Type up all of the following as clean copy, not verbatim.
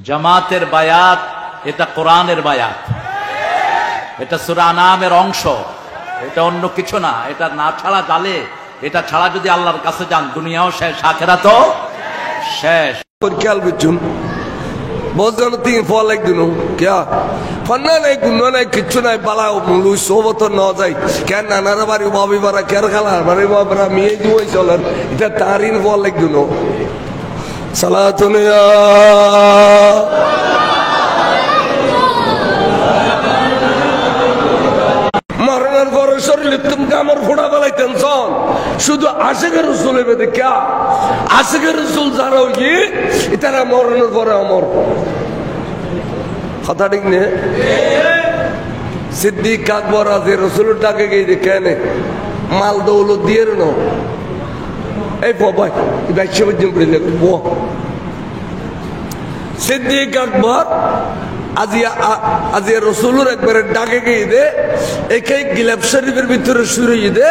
জামাতের বায়াত এটা কোরআনের বায়াত, এটা সূরা আনামের অংশ, এটা অন্য কিছু না। এটা না ছাড়া জালে, এটা ছাড়া যদি আল্লাহর কাছে যান দুনিয়াও শেষ, আখিরাতও শেষ। ख्याल बिचुम बहुत जन तीन फल एक दिनों क्या फन्ना नहीं गुन्ना नहीं किच्चु नहीं बाला मुलु सोबत तो ना जाए क्या नाना रे बारी बाबी बारा क्या रखला बारी बाबरा मिये जो है चलर इतना तारीन फल एक दिनों सलातुनिया मरनर गौरशर लिप्तम कामर फुड़ा वाला टेंशन शुद्ध आशिक़ रसूल है बेटे क्या आशिक़ रसूल ज़ारा ये इतना मरनर गौर अमर खता ठीक नहीं सिद्दीक़ अकबर आज़े रसूल टाके गई थे कहने माल दौलत दिए रनो ए बाबा ये बच्चे बच्चे बड़े लेकर वो सिद्दीक़ अकबर আজিয়া রসুলের একবারে ডাকে গিয়ে দে একে গিলাফ শরীফের ভিতরে শুরু দে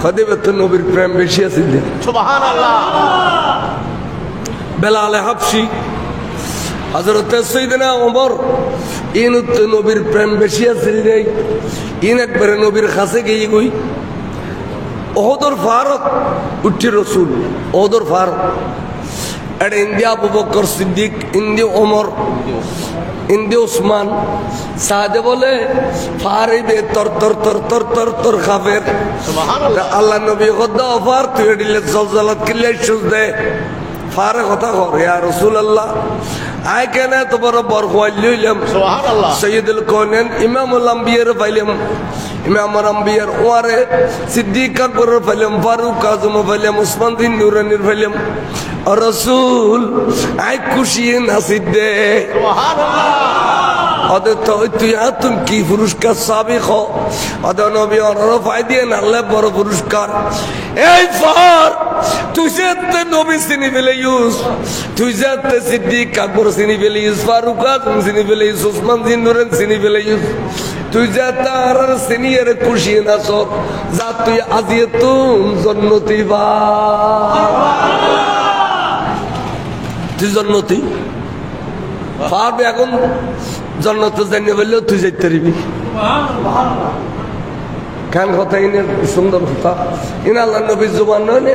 খদিবে তো নবীর প্রেম বেশি আছে দে সুবহানাল্লাহ। বেলাল হাবশি হযরত সাইয়েদনা ওমর ইন তো নবীর প্রেম বেশি আছে দে ইন একবারে নবীর কাছে গিয়ে কই ওহদর ফারুক উঠি রসুল ওহদর ফারুক এড ইন্ডিয়া আবু বকর সিদ্দিক ইন্দি ওমর ইন্দি উসমান সাদে বলে ফারিবে তর তর তর তর তর তর কাফের সুবহানাল্লাহ। আল্লাহ নবী খোদা অফার তুই দিলে জলজলাত কিলে সুজ দে ফারে কথা কর ইয়া রাসূলুল্লাহ আই কেন তো বড় বরখওয়াল লইলাম সুবহানাল্লাহ। সাইয়্যিদুল কাউনাইন ইমামুল আম্বিয়ার ফাইলাম ইমামুল আম্বিয়ার ওয়ারে সিদ্দিক আকবর ফাইলাম ফারুক আজম ফাইলাম উসমান বিন নুরানির ফাইলাম রাসূল আই খুশি নাসিব দে সুবহানাল্লাহ। অদে তো তুই আতুম কি পুরস্কার সাবিক হ অদে নবী অনর ফায়দা আল্লাহ বড় পুরস্কার এই ফার তুই যেতে নবী সিনি ফেলে ইউস তুই যেতে সিদ্দিক আকবর সিনি ফেলে ইউস ফারুক আজম সিনি ফেলে ইউস উসমান বিন নুরান সিনি ফেলে ইউস তুই যেতে আর সিনিয়র খুশি নাসর যা তুই আজিয়ে তুম জান্নতি বা তুই জান্নতি পারবে এখন জান্নাতে জানিয়ে বললেও তুই যেতে পারবি কেন কথা ইনের সুন্দর কথা ইন আল্লাহ নবীর জবান নয় নে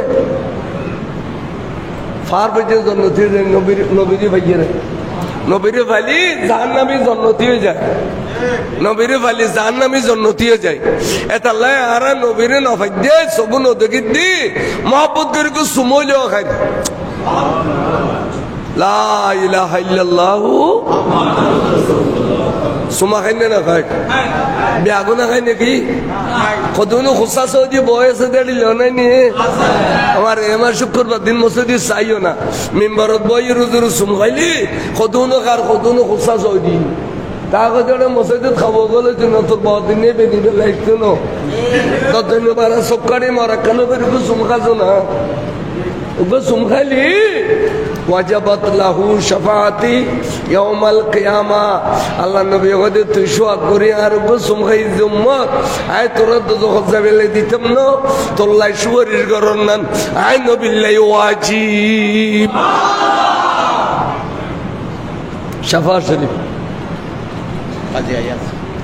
পারবে যে জান্নাতি নবীর নবীরে ভাইয়েরে নবীরে ভালি জাহান্নামী জান্নাতি হয়ে যায় নবীরে ভালি জাহান্নামী জান্নাতি হয়ে যায় এটা লাই আর নবীরে নফাই দে সবু নদী দি মহব্বত করে কো সুমইলো খাই লা ইলাহা ইল্লাল্লাহু সুমা খাইনে না খাই বিয়াগো না খাই নাকি কতনো খুসা সৌদি বয়সে দেড়ি লনাই নি আমার এমার শুক্রবার দিন মসজিদে চাইও না মিম্বরত বই রুজুর সুম খাইলি কতনো কার কতনো খুসা সৌদি তাকে জন্য মসজিদে খাবো গেলে জন্য তোর বহুদিন নেই বেরিয়ে লাগতো না তোর জন্য বারা সবকারি মরা কেন বেরিয়ে সুম খাজো না ওকে সুম খাইলি ওয়াজাবাত লাহু শাফাআতি ইয়াউমাল কিয়ামা আল্লাহ নবী ওদে তুই শোয়া করি আর ওকে সুম খাই উম্মত আয় তোরা তো যাবেলে দিতাম না তোল্লাই সুয়ারির গরন নান আয় নবিল্লাহি ওয়াজিব শাফা শরীফ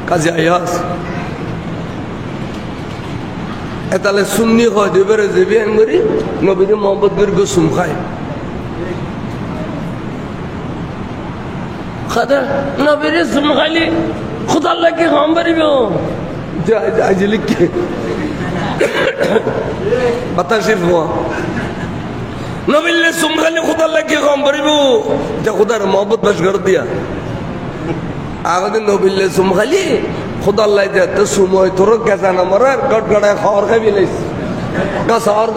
কাজী আয়াস এতালে সুন্নি হয় দেবেরে দেবে আঙ্গুরি নবীর মোহাম্মদ গো সুম খায় খাদা নবীর সুম খাইলি খুদা আল্লাহ কি খাম পারিব আজ লিখে বাতাসির হওয়া নবীর সুম খাইলি খুদা আল্লাহ কি খাম পারিব যা খুদার মোহাম্মদ বাস কর দিয়া আগে নবীর সুম খাইলি খুদা আল্লাহ যাতে সময় তোর গেছা নামার গড়গড়ায় খাওয়ার খাবি লাইস গাছর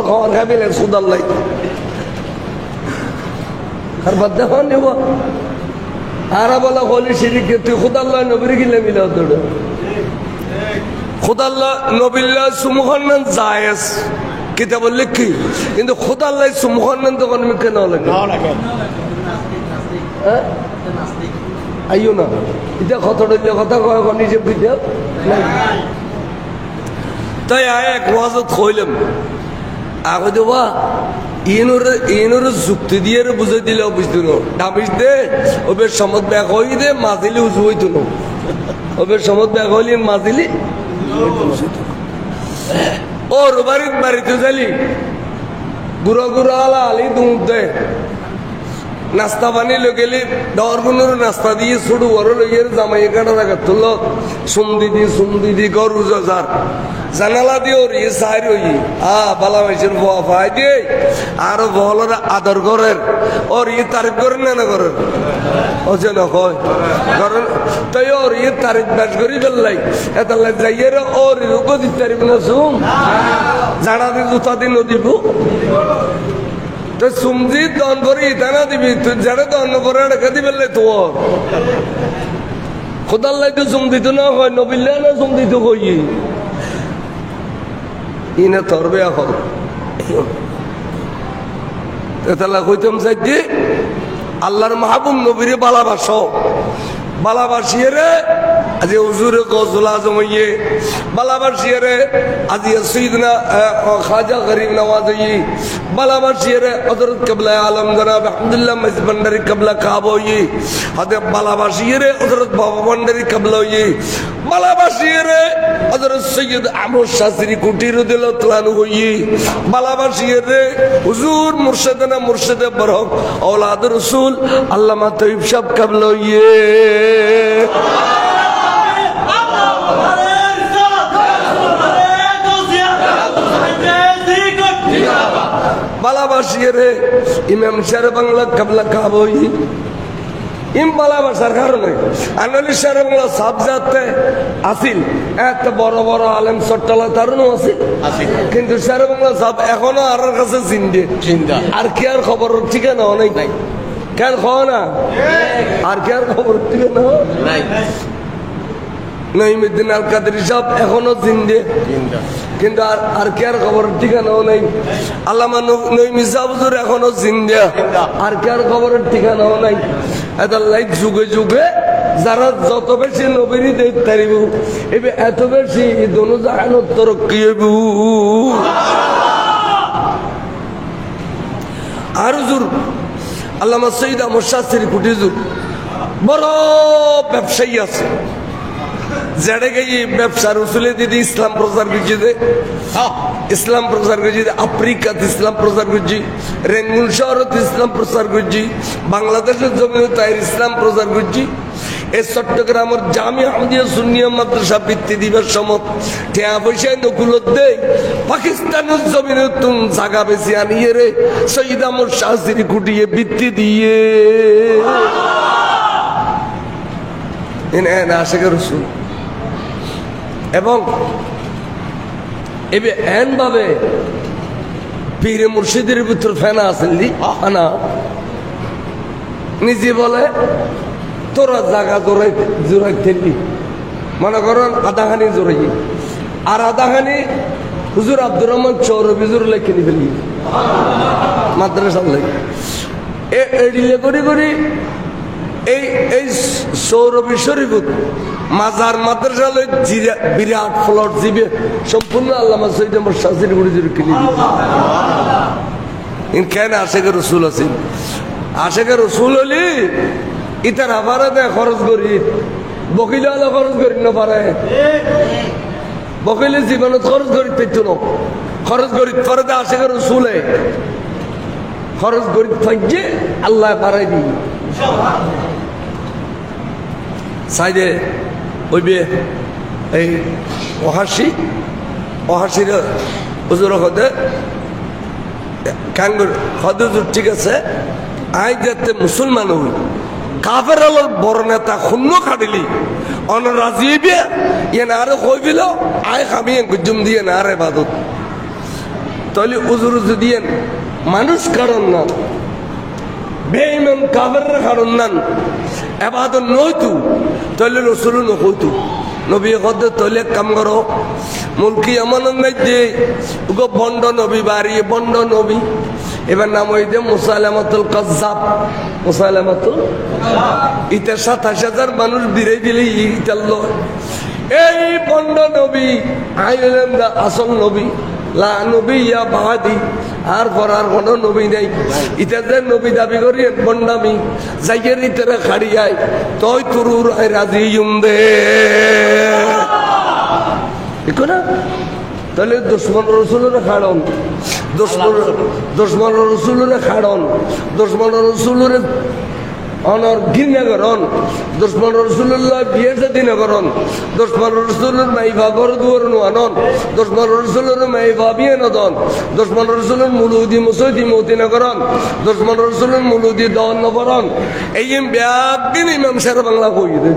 খাওয়ার খাবি লাইস খুদা আল্লাহ আর বাদ দেখো নেব আর বলা হলি শিরিক তুই খুদা আল্লাহ নবীর গিলে মিলে তোর খুদা আল্লাহ নবিল্লাহ সুমুখান্নান জায়েজ কিতাব লিখি কিন্তু খুদা আল্লাহ সুমুখান্নান তখন কেন লাগে আইও না এটা কত ডলে কথা কয় নিজে বুঝতে তাই এক ওয়াজত কইলাম আগে দেবা ইনোর যুক্তি দিয়ে বুঝাই দিলে বুঝতো না ডাবিস দে ওবের সমত ব্যাগ হই দে মাজিলি উজু হইতো না ওবের সমত ব্যাগ হইলি মাজিলি ওর বাড়িতে যালি গুড়া গুড়া আলা আলি দুধ দে নাস্তা পানি গেলি ডরগুনোর নাস্তা দিয়ে ছোট বড় লইয়ের জামাই কাটা রাখা তুল সুম দিদি গরু যার জানালা দিয়ে ওর ইয়ে সাইর হই বালা মাইসের ভুয়া ফাই দিয়ে আর বহলের আদর করেন ওর ইয়ে তারিফ করেন না করেন হচ্ছে না কয় করেন তাই ওর ইয়ে তারিফ ব্যাস করি ফেললাই এত যাইয়ে ওর গদি তারিফ না শুন জানা দি জুতা দিন দিব তো সুমজি দন করে ইতানা দিবি তুই যারা দন করে রেখে দিবে তো খোদাল্লাই তো সুম দিত না হয় নবিল্লা না সুম দিত কই ইনে তরবে এখন তেতালা কইতাম চাইতে আল্লাহর মাহবুব নবীরে ভালোবাসো ভালোবাসিয়ে রে আজি হুজুরে গজল আজম হইয়ে ভালোবাসিয়ে রে আজি সৈয়দনা খাজা গরিব নওয়াজ হইয়ে ভালোবাসিয়ে রে হযরত কিবলা আলম জনাব আব্দুল্লাহ মসজিদ ভান্ডারী কিবলা কাব হইয়ে হাতে ভালোবাসিয়ে রে হযরত বাবা ভান্ডারী কিবলা হইয়ে ভালোবাসিয়ে রে হযরত সৈয়দ আমর শাসরি কুটি রাদিয়াল্লাহু তাআলা হইয়ে ভালোবাসিয়ে রে হুজুর মুর্শিদানা মুর্শিদে বরহক औलाद रसूल আল্লামা তৈয়ব সাহেব কিবলা হইয়ে ভালোবাসিয়ে রে ইমাম শের বাংলা কিবলা কাবই ইম ভালোবাসার কারণে আনলি শের বাংলা সাবজাতে আসিল এত বড় বড় আলেম সট্টালা তারও আছে কিন্তু শের বাংলা সাব এখনো আর কাছে জিন্দা আর কি আর খবর ঠিকানা অনেক নাই কেন খাও না আর কি আর খবর ঠিকানা নাই নঈমুদ্দিন আল কাদেরী সাহেব এখনো জিন্দে কিন্তু আর কি আর খবর ঠিকানাও নেই আল্লামা নঈমি সাহেব হুজুর এখনো জিন্দা আর কি আর খবরের ঠিকানাও নাই এদাল্লাই যুগে যুগে যারা যত বেশি নবীরই দেখতে পারিব এবে এত বেশি দোনো জাহানত তরক্কি হইব আর হুজুর আল্লামা সৈয়দ আহমদ শাস্ত্রী কুটি হুজুর বড় ব্যবসায়ী আছে যেটা গিয়ে ব্যবসার উসুলে দিদি ইসলাম প্রচার করছি ইসলাম প্রচার করছি আফ্রিকাতে ইসলাম প্রচার করছি রেঙ্গুন শহরত ইসলাম প্রচার করছি বাংলাদেশের জমি তাই ইসলাম প্রচার করছি এই চট্টগ্রামের জামিয়া আহমদিয়া সুন্নিয়া মাদ্রাসা বৃত্তি দিবার সময় ঠেয়া পয়সায় নকুলত দেয় পাকিস্তানের জমিনে তুম জাগা বেশি আনিয়ে রে সৈয়দ আহমদ শাস্ত্রী কুটিয়ে বৃত্তি দিয়ে আশেকের রসুল এবং এবে এন ভাবে পীরে মুর্শিদের ভিতর ফেনা আসেনলি আনা নিজে বলে তোরা জায়গা জোরাই ফেললি মনে করেন আধাখানি জোরাই আর আধাখানি হুজুর আব্দুর রহমান চৌরবি জোর লেখে নি ফেলি মাদ্রাসার লেগে এডিলে করি করি এই সৌরভী শরীফ মাজার মাদ্রাসা লই বিরাট ফ্লট দিবে সম্পূর্ণ আল্লামা সৈয়দ আহমদ শাস্ত্রী গুরুজির কিনে দিবে কেন আশেকের রসুল আছে আশেকের রসুল হলি ইতার আবার খরচ করি বকিলে হলে খরচ করি না পারে বকিলে জীবনত খরচ করি পেতো না খরচ করি পরে আশেকের রসুলে খরচ করি থাকছে আল্লাহ পারাই দি সাইডে ওইবে এই অহাসির হুজুর হতে কাঙ্গুর হদুজুর ঠিক আছে আই যাতে মুসলমান হই কাফের আলোর বড় নেতা শূন্য খাটিলি অনরাজি হইবে ইয়ে না আরে কইবিল আই খামি গুজুম দিয়ে না আরে বাদত তাহলে উজুর দিয়ে মানুষ কারণ না বেঈমান কাফেররা কারণ না এবাদত নইতু তাহলে রসুল নকইতু নবী কদ তাহলে কাম করো মুলকি আমানত নাই যে গো বন্ড নবী বাড়ি বন্ড নবী এবার নাম হইতে মুসাইলামাতুল কাজ্জাব। মুসাইলামাতুল ইটা ২৭,০০০ মানুষ বিরে দিলে ইটাল এই বন্ড নবী আইলেন দা আসল নবী লা নবী ইয়া বাহাদি আর পরার কোন নবী নাই। ইটা যে নবী দাবি করি বন্ডামি যাইয়ের ইতারে খাড়িয়াই তই তুরুর রাজি দে ঠিক না। তাহলে দুশ্মন রসুলের খাড়ন, দুশ্মন রসুলের খাড়ন, দুশ্মন রসুলের অনর ঘৃণা করন, দুশ্মন রসুল্লাহ বিয়ে সাথী না করন, দুশ্মন রসুলের মাইফা ঘর দুয়ার আনন, দুশ্মন রসুলের মাইফা বিয়ে নদন, দুশ্মন রসুলের মুলুদি মুসৈদি মতি না করন, দুশ্মন রসুলের মুলুদি দন নকরন। এই ব্যাগ দিন ইমাম শের বাংলা কই দে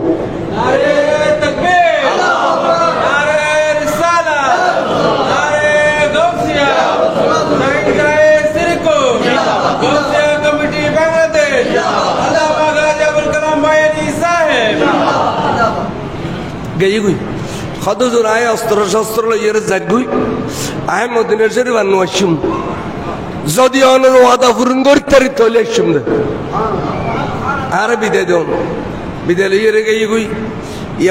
গেই গুই কতজন আয় অস্ত্র শস্ত্র লইয়ের যাক গুই আয় মদিনা শরীফ আনু আসুম যদি অনর ওয়াদা পূরণ করতে তৈলে আসুম দে আর বিদায় দেন বিদায় লইয়ের গেই গুই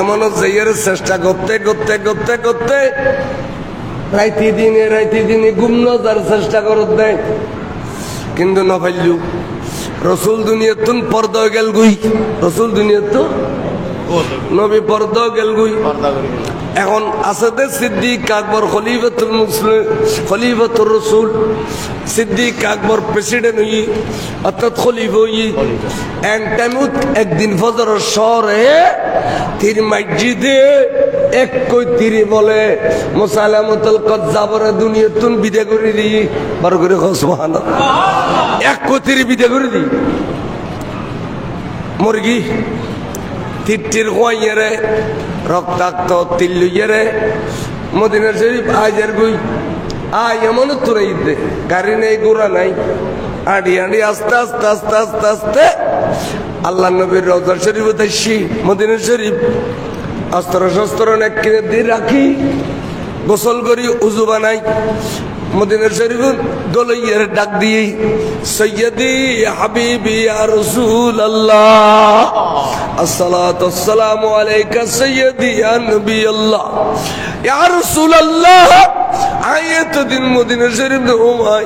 এমন যাইয়ের চেষ্টা করতে করতে করতে করতে রাইতি দিনে গুম নজার চেষ্টা করত দেয় কিন্তু নফাইলু রসুল দুনিয়াতুন পর্দা গেল গুই রসুল দুনিয়াতু নবী পর্দা গেল গুই। এখন আসাদে সিদ্দিক আকবর খলিফাতুল মুসলিম খলিফাতুর রসুল সিদ্দিক আকবর প্রেসিডেন্ট হই অর্থাৎ খলিফা হই এন্ড টাইমুত একদিন ফজরের শহরে তীর মসজিদে এক কই তীরে বলে মুসাইলামাতুল কাজ্জাবর দুনিয়াতুন বিদায় করে দি বার করে সুবহানাল্লাহ এক কই তীরে বিদায় করে দি মুরগি তীর খোয়াইয়ারে রক্তাক্ত তিল্লুইয়ারে মদিনা শরীফ আজের গুই আয় এমন তোরা ঈদে গাড়ি নেই গোড়া নাই আড়ি আড়ি আস্তে আস্তে আস্তে আস্তে আস্তে আল্লাহ নবীর রওজা শরীফ উদ্দেশ্যি মদিনা শরীফ অস্ত্র শস্ত্র নেক কিনে দিয়ে রাখি গোসল করি উজু বানাই মদিনা শরীফ গলইয়ের ডাক দিয়ে সৈয়দি হাবিবি ইয়া রাসূলুল্লাহ আসসালাতু ওয়াসসালামু আলাইকা সৈয়দি ইয়া নবী আল্লাহ ইয়া রাসূলুল্লাহ আয়াত দিন মদিনা শরীফ ওমাই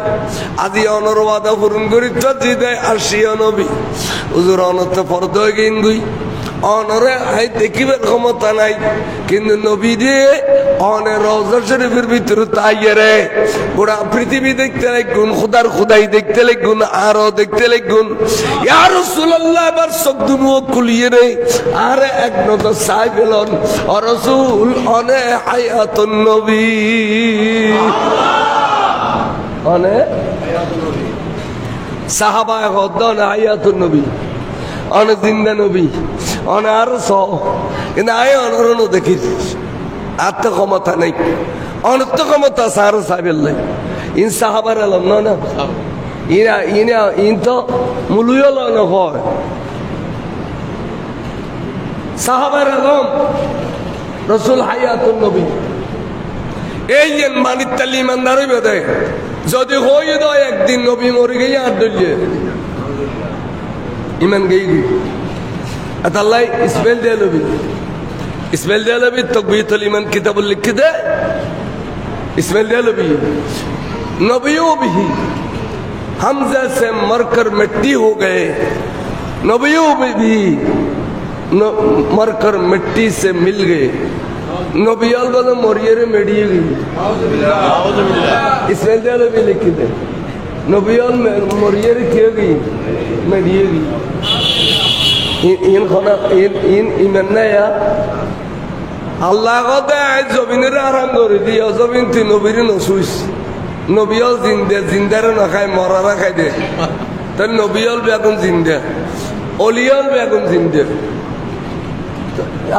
আদি অনর ওয়াদা পূরণ করি তজিদে আসিয়া নবী হুজুর অনত ফরদ গিন গুই অনরে আই দেখিবার ক্ষমতা নাই কিন্তু নবী দিয়ে অনের রওজা শরীফের ভিতরে তাইয়ারে গোটা পৃথিবী দেখতে লাগুন খোদার খোদাই দেখতে লাগুন আরো দেখতে লাগুন ইয়া রাসূলুল্লাহ এবার শব্দনু খুলিয়ে রে আর এক নজর চাই পেলন ও রাসূল অনে হায়াতুন নবী অনে সাহাবা গদন হায়াতুন নবী অনেক জিন্দা নবী অনে আরো সহ কিন্তু আয় অনরণ দেখি আত্ম ক্ষমতা নেই অনর্থ ক্ষমতা সার সাহেবের লাই ইন সাহাবার এলাম না ইনা ইনা ইন তো মুলুয়ল নয় সাহাবার এলাম রসুল হায়াতুন নবী এই যে মানিত তালি ইমানদার হইবে দেয় যদি হয়ে দেয় একদিন নবী মরে গিয়ে আর দলিয়ে ইমান গেই আল্লাহ ইসমাইল দে নবী ইসমাইল दे नबी तकबीरतुल ईमान किताब लिख दे इस्माइल दे नबी नबियों भी हमजा से मरकर मिट्टी हो गए नबियों में भी मरकर मिट्टी से मिल गए नबियाल वाला मोरिये मेडिये गई इस्माइल दे नबी लिख दे नबियाल में मोरिये किए गई मेडिये गई इन खाना इन ईमान या আল্লাহ কথা জমিনের আরাম করে দিয়ে জমিন তুই নবীর নসুইস নবীল জিন্দে জিন্দারে না খায় মরারা খাই দে তাই নবীল বেগুন জিন্দে অলিয়াল বেগুন জিন্দে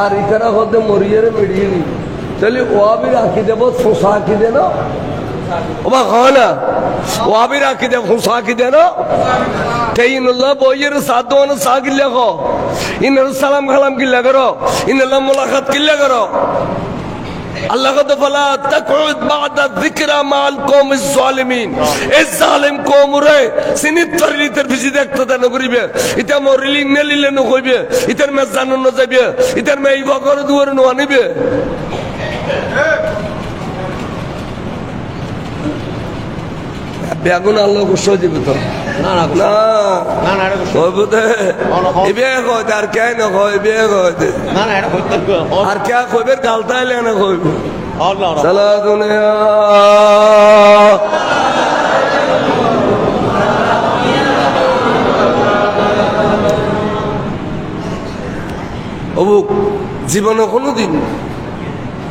আর ইতারা হতে মরিয়ে মেরিয়ে নি তাহলে ও আবি রাখি দেব শোষা আঁকি দে না ওবা খাওয়া না ও আবি রাখি দে শোষা আঁকি দে না তেইনুল্লাহ বইয়ের সাদওয়ান সা কিল্লা খো ইনার সালাম খালাম কিল্লা করো ইনাল্লাহ মুলাকাত কিল্লা করো আল্লাহ কত ফালা তাকুদ বাদা যিকরা মাল কওমিজ জালিমিন, এই জালিম কওম রে সিনিত তরিতের বিজি দেখতে দেন করিবে, এটা মরিলি নেলিলে ন কইবে, ইতার মে জানন ন যাইবে, ইতার মে ইবা করে দুয়ার ন আনিবে। বেগুন আল্লাহ গুসো দিবে তো না না না না এটা কইব দে ইবে কই আর কে ন কই বে কই দে না না এটা কইতে আর কে কইবে গালতাইলে না কইব আল্লাহ সালা দুনিয়া অবুক জীবনে কোনোদিন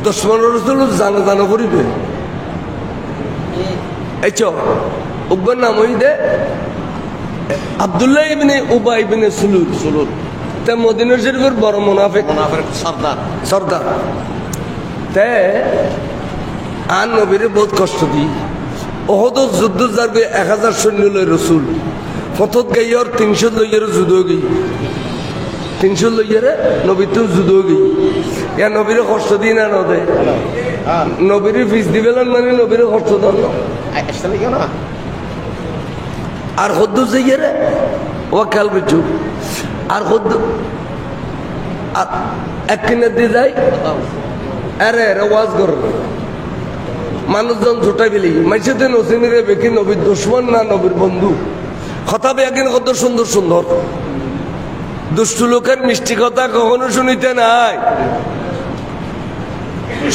দুশমন রাসূল জানা করিবে এই চ উগ্র নাম হইদে আব্দুল্লাহ ইবনে উবাই ইবনে সুলুল তে মদিনা শরীফের বড় মুনাফিক সর্দার তে আন নবীর বহুত কষ্ট দি ওহদ যুদ্ধ যার 1000 সৈন্য লই রাসূল ফতত গাইয়র 300 লইয়ের যুদ্ধ গই 300 লইয়ের নবী তো যুদ্ধ গই ইয়া নবীর কষ্ট দি না নদে নবীর ফিস দিবেলেন মানে নবীর কষ্ট দন না আর হদ্দু যাইয়ের ও খেয়াল করছু আর হদ্দু এক কিনে দিয়ে যাই আরে ওয়াজ কর মানুষজন ছোটাই পেলি মাইসেতে নসিনিরে বেকি নবীর দুশ্মন না নবীর বন্ধু কথা বেকিন কত সুন্দর সুন্দর দুষ্টু লোকের মিষ্টি কথা কখনো শুনিতে নাই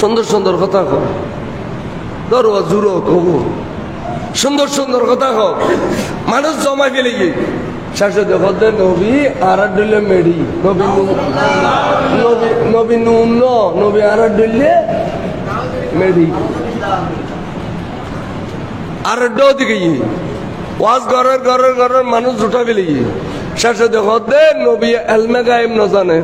সুন্দর সুন্দর কথা কও ধরো জুড়ো কব সুন্দর সুন্দর কথা কও মানুষ জমা ফেলে গিয়ে শাসক দেখতে নবী আর ডলে মেডি নবী নবী নুন নবী আর ডলে মেডি আর দিকে ওয়াজ ঘরের ঘরের ঘরের মানুষ উঠা ফেলে গিয়ে শাসক দেখতে নবী এলমে গায়েব ন জানে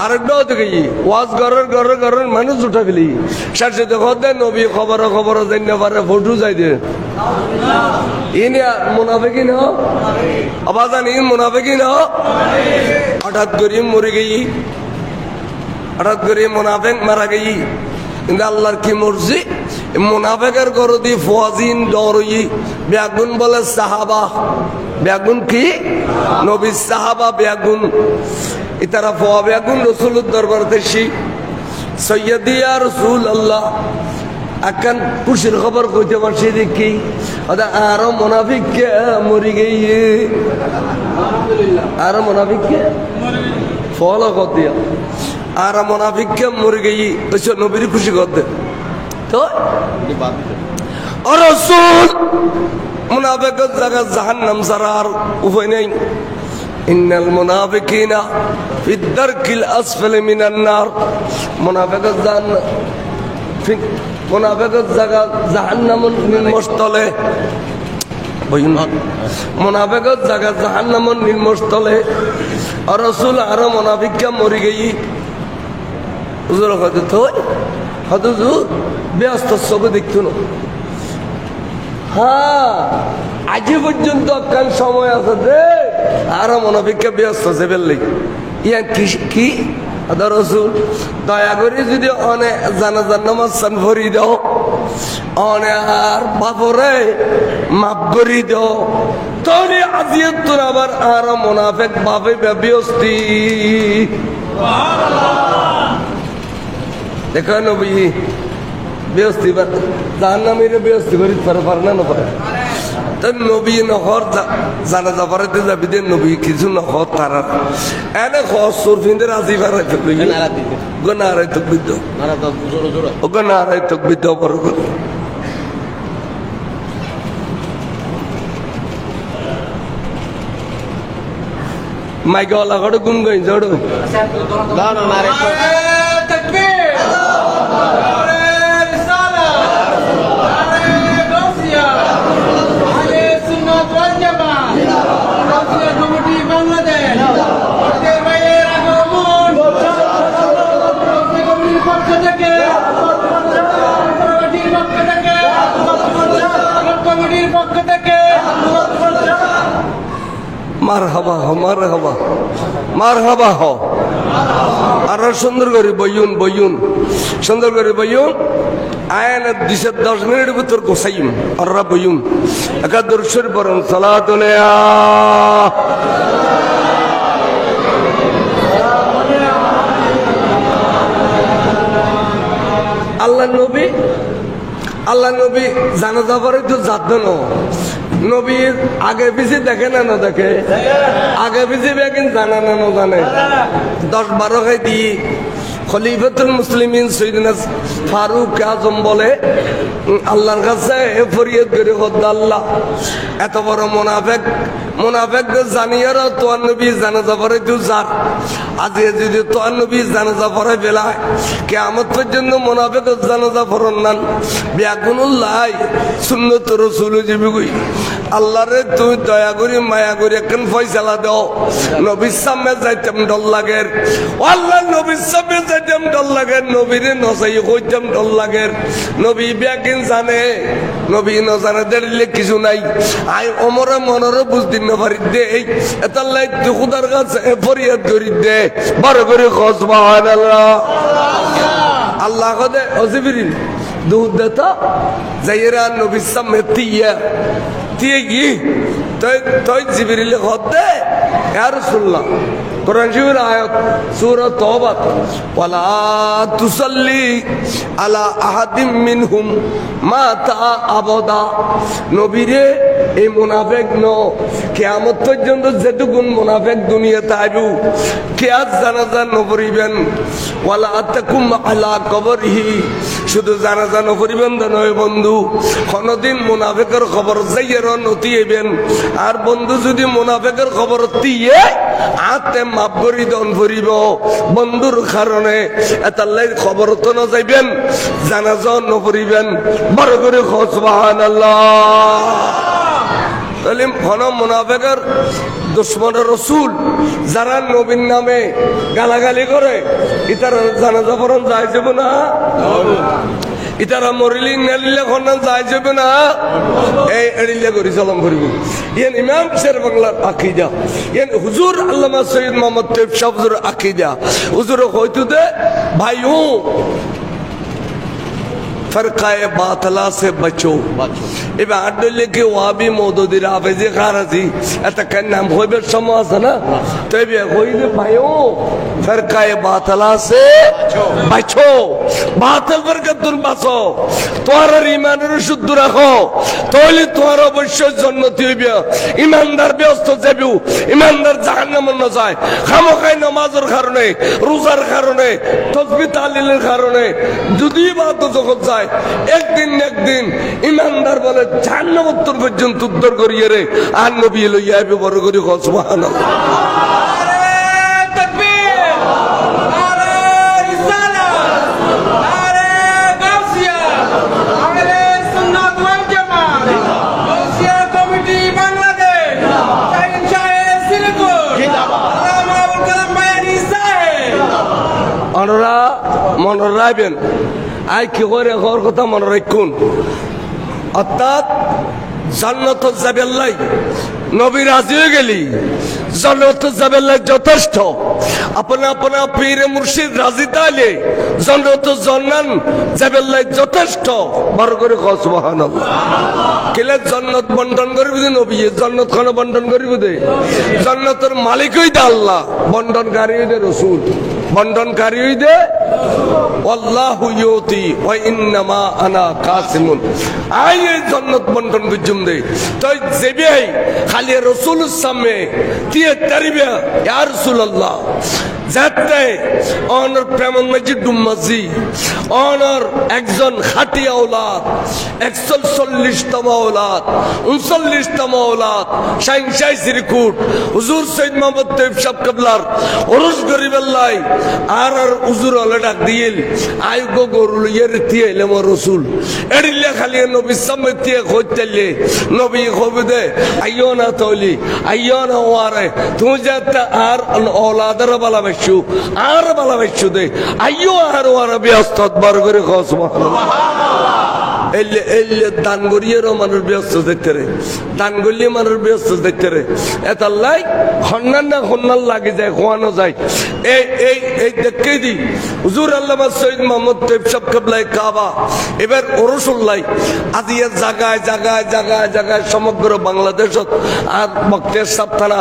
আরেকটাও দেখি ওয়াজ ঘরের ঘরের ঘরের মানুষ উঠা ফেলি শাসক দেখতে নবী খবর খবর যাই না পারে ফটো যাই দে ইনি মুনাফিকি না আবাজান ইন মুনাফিকি না হঠাৎ করে মরে গই হঠাৎ করে মুনাফিক মারা গই কিন্তু আল্লাহর কি মর্জি মুনাফিকের ঘর দি ফওয়াজিন ডরই বেগুন বলে সাহাবা বেগুন কি নবী সাহাবা বেগুন ইতারা ফওয়া বেগুন রাসূলের দরবার দেশি সৈয়দি ইয়া রাসূলুল্লাহ আকান খুশির খবর কইতে পারছি দেখি ওদা আর মুনাফিক কে মরি গই আলহামদুলিল্লাহ আর মুনাফিক কে ফলো কর দিয়া আর মুনাফিক কে মরি গই ওই নবীর খুশি কর দে তো ও রাসূল মুনাফিকের জায়গা জাহান্নাম ছাড়া আর উপায় নেই ইন্নাল মুনাফিকিনা ফিদ দারকিল আসফালি মিনান নার মুনাফিকের মুনাফিকের জায়গা জাহান্নামের নিম্নস্থলে মুনাফিকের জায়গা জাহান্নামের নিম্নস্থলে আর রাসূল আর মুনাফিককে মরি গই হুজুর কইতে তো হুজুর ব্যস্ত সব দেখতো না হ্যাঁ আজ পর্যন্ত কাল সময় আছে রে আর মুনাফিককে ব্যস্ত আছে বললি ইয়া কি আদা রাসূল দয়া করে যদি অনেক জানাজার নামাজ সান ভরি দাও অনেক আর বাপরে মাফ করি দাও তাহলে আজিয়ত তোর আবার আর মুনাফিক ভাবে ব্যস্তি দেখো নবী ব্যস্তি জাহান্নামীরে ব্যস্তি করি পারে না পারে নবী নহর জানাজা পড়াইতে যাবি দে নবী কিছু নহর তারা এনে খসর ফিন্দে রাজি পারাই থাকবি নারাই থাকবি তো ওকে নারাই থাকবি তো বড় করে মাইকে ওলা করে গুন গই জড়ো মারহাবা হো মারহাবা মারহাবা হো আর সুন্দর করে বইয়ুন বইয়ুন সুন্দর করে বইয়ুন আয়ন 210 মিনিটের ভিতর গোসাইম আর বইয়ুন একাদর শরীফ পড়ুন সালাতুল আল্লাহ নবী জানাজা পরে তো জানতেন নবী আগে পিছে দেখে না না দেখে আগে পিছে বেগিন জানা না না জানে 10-12 খাই দি খলিফাতুল মুসলিমিন সৈয়দনা ফারুক আজম বলে আল্লাহর কাছে ফরিয়াদ করে খোদা আল্লাহ এত বড় মুনাফিক জানিয়ার তোয়ার নবী জানাজা পরে তুই যার আজকে যদি তোয়ার নবী জানাজা পরে বেলায় কিয়ামত পর্যন্ত মুনাফিক জানাজা পড়ন না বিয়াকুনুল্লাহ সুন্নত রাসূল জিবি আল্লাহরে তুই দয়া করি মায়া করি একখান ফয়সালা দাও নবীর সামনে যাইতাম ডর লাগে আল্লাহ নবীর সামনে যাইতাম ডর লাগে নবীরে নসাই কইতাম ডর লাগে নবী বিয়াকিন জানে নবী ন জানে দিলে কিছু নাই আই ওমরে মনরে বুঝদিন না পারি দে এটা লাই তুই খুদার কাছে ফরিয়াদ করি দে বড় করে সুবহানাল্লাহ আল্লাহ কদে অজিবরিল দুধ দেতা যাইরা নবীর সামনে তিয়া কি তুই জিবরিল খদে ইয়া রাসূলুল্লাহ কোরআন শরীফের আয়াত সূরা তওবা ওয়ালা তুসাল্লি আলা আহাদিম মিনহুম মাতা আবাদা নবীরে এই মুনাফিক ন কিয়ামত পর্যন্ত যেটুকুন মুনাফিক দুনিয়াতে আইবু কিয়াত জানাজা নপরিবেন ওয়ালা আতাকুম আলা কবরিহি শুধু জানাজা নপরিবেন নয় বন্ধু কোনদিন মুনাফিকের খবর যাইয়ের নতিয়েবেন আর বন্ধু যদি মুনাফিকের খবর দিয়ে আতে মাপ করি দন করিব বন্ধুর কারণে এতাল্লাই খবর তো না যাইবেন জানাজা নপরিবেন বড় করে সুবহানাল্লাহ তাহলে কোন মুনাফিকের দুশমনের রাসূল যারা নবীর নামে গালাগালি করে ইতার জানাজা পড়ন যায় যাব না ইতারা মরিলি নালিলে কোন যায় যাব না এই এড়িলে করি সালাম করিব ইয়ান ইমাম শের বাংলার আকীদা ইয়ান হুজুর আল্লামা সৈয়দ মোহাম্মদ তৈয়ব শাহ হুজুর আকীদা হুজুর কইতো দে ভাইও फरकाए बातला से बचो এবার আডলে কি ওয়াবি মওদুদির আফেজি খারাজি এটা কেন নাম হইবে সমাজ না তবে কইলে ভাইও ফরকায়ে বাতলা সে বাঁচো বাতিল থেকে দূর বাঁচো তোমার ঈমানের শুদ্ধ রাখো তাহলে তোমার অবশ্যই জান্নাতি হইবে ঈমানদার ব্যস্ত যাবে ঈমানদার জাহান্নামে না যায় খামখাই নামাজের কারণে রোজার কারণে তাসবিহ তাহলিলের কারণে যদি ইবাদত জগৎ যায় একদিন ঈমানদার বলে জাহান্নাম উত্তর পর্যন্ত উদ্ধার করিয়ে রে আর নবী লইয়া আইবে বড় করে সুবহানাল্লাহ নারে তাকবীর নারে রিসালাত নারে গাউসিয়া আহলে সুন্নাত ওয়াল জামাত গাউসিয়া কমিটি বাংলাদেশ শাহিন শাহের সিলকুর জিন্দাবাদ আলামাউল কালাম বায়ানি সাহেব অনরা মনে রাখবেন আই কি করে ঘর কথা মনে রাখুন অর্থাৎ জান্নাত যাবেল্লাই নবী রাজি হয়ে গেলি জান্নাত যাবেল্লাই যথেষ্ট আপনা আপনা পীর মুর্শিদ রাজি তাইলে জান্নাত জান্নান যাবেল্লাই যথেষ্ট বড় করে সুবহানাল্লাহ কেলে জান্নাত বন্টন করিব দে নবী জান্নাত কোন বন্টন করিব দে জান্নাতের মালিকই দে আল্লাহ বন্টনকারী দে রাসূল বন্টনকারী দে আল্লাহু ইউতি ওয়া ইন্নামা আনা কাসিমুন আই জান্নাত বন্টন গুজুম দে তাই জেবে খালি রাসূলের সামনে দিয়ে তারিবে ইয়া রাসূলুল্লাহ যাতে অনর প্রেমন মসজিদ ডুম্মাজি অনর একজন খাঁটি আওলাদ 140তম আওলাদ 39তম আওলাদ শাইন শাহ সিরকুট হুজুর সৈয়দ মোহাম্মদ তৈয়ব সাহেব কিবলার ওরস গরিবাল্লাই আর হুজুর হলে ডাক দিল আই গো গরু লইয়ার দিয়ে এলাম রাসূল এড়িলে খালি নবী সামনে দিয়ে কইতেলে নবী কবে দে আইও না তলি আইও না ওয়ারে তুমি যাতে আর আওলাদের বালা আর ভালোবাসু দে আইও আর ওয়ারা ব্যস্ত বার করে সুবহানাল্লাহ এলে দান করিয়েরও মানুষ ব্যস্ত দেখতে রে, দান করলে মানুষ ব্যস্ত দেখতে রে। এতাল্লাই হন্নান না হন্নান লাগে যায়, খোয়ানো যায়। এই দেখে দি হুজুর আল্লামা সৈয়দ মোহাম্মদ তৈয়ব সাহেব কিবলাই কাবা এবার ওরসুল্লাই আজিয়া জায়গায় জায়গায় জায়গায় জায়গায় সমগ্র বাংলাদেশত আর বক্তের সাবধানা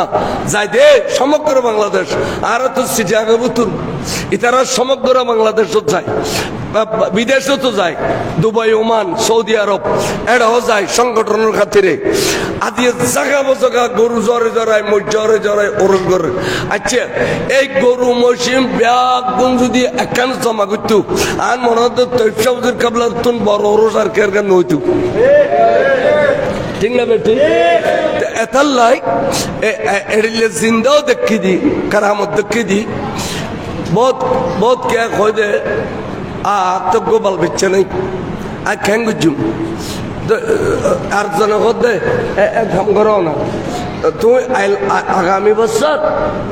যাই দে সমগ্র বাংলাদেশ আর তো সিটি আগে বুতুন ইতারা সমগ্র বাংলাদেশত যায়, বিদেশও তো যায়, দুবাই, ওমান, সৌদি আরব এটাও যায় সংগঠনের খাতিরে। আদি জাগা বজাগা গরু জ্বরে জড়ায়, মই জ্বরে জড়ায় ওরস করে। আচ্ছা এই গরু মসিম ব্যাগ গুণ যদি একখান জমা করতো আর মনে হতো তৈব সাহেবের কাবলার তুন বড় ওরস আর কের গান হইতো, ঠিক না বেটি? এতাল্লাই এড়িলে জিন্দাও দেখি দি, কারামত দেখি দি, বহুত কে কই দে তো গোপাল বেচ্ছে নাই আর খ্যাং গুজুম আর জন দে কাম করো না তুমি আগামী বছর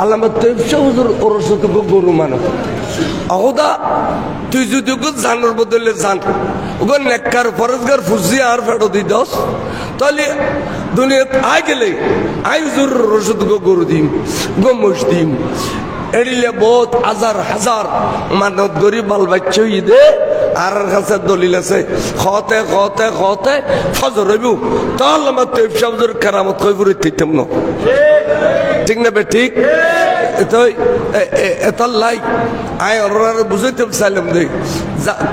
আল্লামা তৈব সাহেব হুজুর ওরস গরু মানো অহদা তুই যদি জানোর বদলে জান ওগো নেককার ফরজগার ফুসি আর ফেটো দি দস তাহলে দুনিয়াত আই গেলে আই হুজুর রসদ গরু দিম গো মোষ দিম। এড়িলে বহুত হাজার হাজার মানত গরিব বাল বাচ্চা দে আর কাছে দলিল আছে খতে খতে খতে ফজর হইব তাহলে আমার তৈব সাহেবের কেরামত কই পুরি দিতাম না, ঠিক না বে ঠিক? এতার লাই আয় ওরা বুঝাইতে চাইলাম দে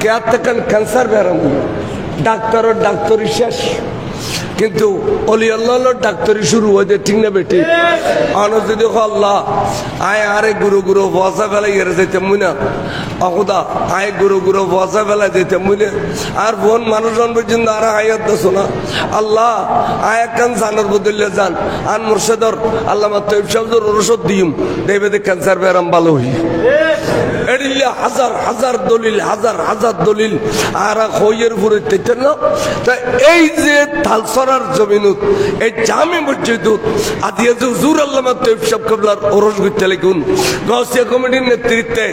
কেয়ার থেকে ক্যান্সার বেরাম ডাক্তারের ডাক্তারি শেষ কিন্তু অলি আল্লাহ ডাক্তারি শুরু হয়েছে, ঠিক না বেটি? আনো যদি আল্লাহ আয় আরে গুরু গুরু বসা ফেলাই এর যেতে মুনা অকুদা আয় গুরু গুরু বসা ফেলাই যেতে মুনে আর বোন মানুষজন পর্যন্ত আর আয়াত দেছো না আল্লাহ আয় কান জানার বদলে যান আর মুর্শিদর আল্লামা তৈব সাহেবের ওষুধ দিম দেবে দে ক্যান্সার বেরাম ভালো হই। এড়িলে হাজার হাজার দলিল হাজার হাজার দলিল আর হইয়ের উপরে তেতেন না। তা এই যে তালসরার জমিনত এই জামে মসজিদত আদিয়া যে হুজুর আল্লামা তৈব সাহেব কিবলার ওরস গইতে লাগুন গাউসিয়া কমিটির নেতৃত্বে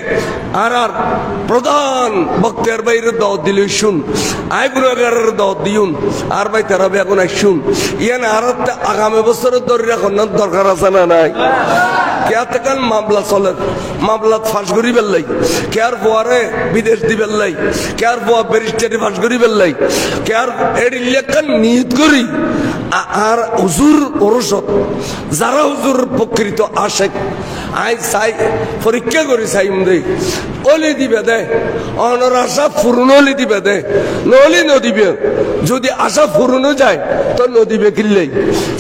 আর প্রধান বক্তার বাইরে দাওয়াত দিলে শুন আই গুনাহগারের দাওয়াত দিউন আর ভাই তারা এখন শুন ইয়ান আর আগামী বছরের দরি রাখার দরকার আছে না নাই? কেয়ার মামলা চলে মামলা ফাঁস করি বেললাই কেয়ার পোয়ারে বিদেশ দি বেললাই কেয়ার পোয়া ব্যারিস্টারি ফাঁস করি বেললাই কেয়ার এর ইলেকশন নিহিত করি আর হুজুর ওরসত যারা হুজুর প্রকৃত আশেক আই চাই পরীক্ষা করি চাইম দে অলি দিবে দে অনর আশা পূর্ণ অলি দিবে দে নলি নদিবে যদি আশা পূর্ণ যায় তো নদিবে কিনলেই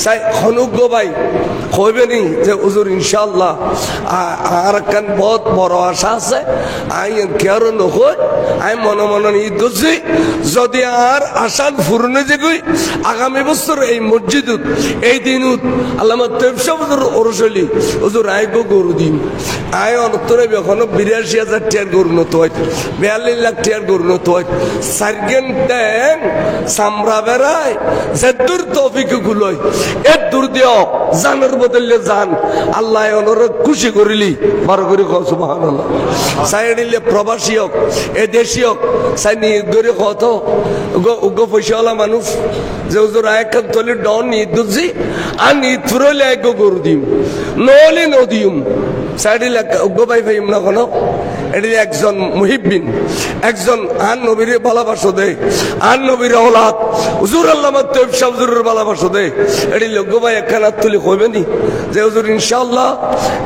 চাই হনুজ্ঞ ভাই কইবে নি যে হুজুর ইনশাআল্লাহ আর কান বহুত বড় আশা আছে আই কেয়ার নকই আই মনে মনে ঈদ করছি যদি আর আশা পূর্ণ যে গই আগামী বছর এই মসজিদত এই দিনত আল্লামা তৈব সাহেবের ওরসলি হুজুর আই গরু দিন আয় অন্তরে এখনো ৮২,০০০ টাকার গরু নত হয় ৪২ লাখ টাকার গরু নত হয় সার্গেন ট্যাং সামরা বেড়ায় যে দূর তৌফিক গুলোয় এর দূর দিও জানের বদলে জান আল্লাহ অনরে খুশি করিলি বড় করে কও সুবহানাল্লাহ। সাইডিলে প্রবাসী হোক এ দেশি হোক সাই নিয়ত করে কত গো পয়সাওয়ালা মানুষ যে হুজুর আয়কান তলি ডন নিয়ত দুজি আর নিয়ত ফুরলে এক গরু দিম নলে নদিম সাইডিলে গো ভাই ভাই না কোনো এটি একজন মুহিব্বিন একজন আন নবীর ভালোবাসো দে আন নবীর ওলাদ হুজুর আল্লামা তৈব সাহেব হুজুরের ভালোবাসো দে এটি লোক ভাই একখান হাত তুলে কইবেনি যে হুজুর ইনশাআল্লাহ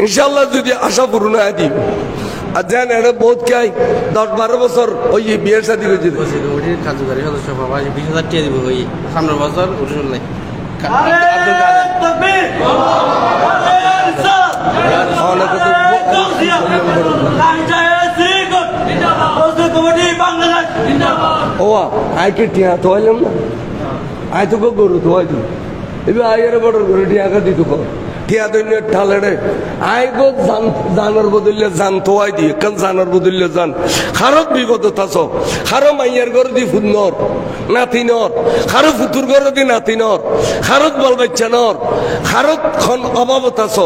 ইনশাআল্লাহ যদি আশা পূরণ হয় দিই আর জান এটা বহুত খাই ১০-১২ বছর ওই বিয়ের সাথে হয়েছে কার্যকারী সদস্য বাবা ২০,০০০ টাকা দিব ওই সামনের বছর উঠুন নাই ও আই কে টিয়া তো হইলাম না আই তো গরু তো হয় এবার আইয়ের বড় গরু টিয়াকে দিত টিয়া দৈন্য ঠালেড়ে আই গো জানার বদলে জান তোয়াই দি কান জানার বদলে জান খারত বিপদ থাস খারো মাইয়ার ঘর দি ফুনর নাতি নর খারো ফুতুর ঘর দি নাতি নর খারত বল বাচ্চা নর খারত খন অভাব থাস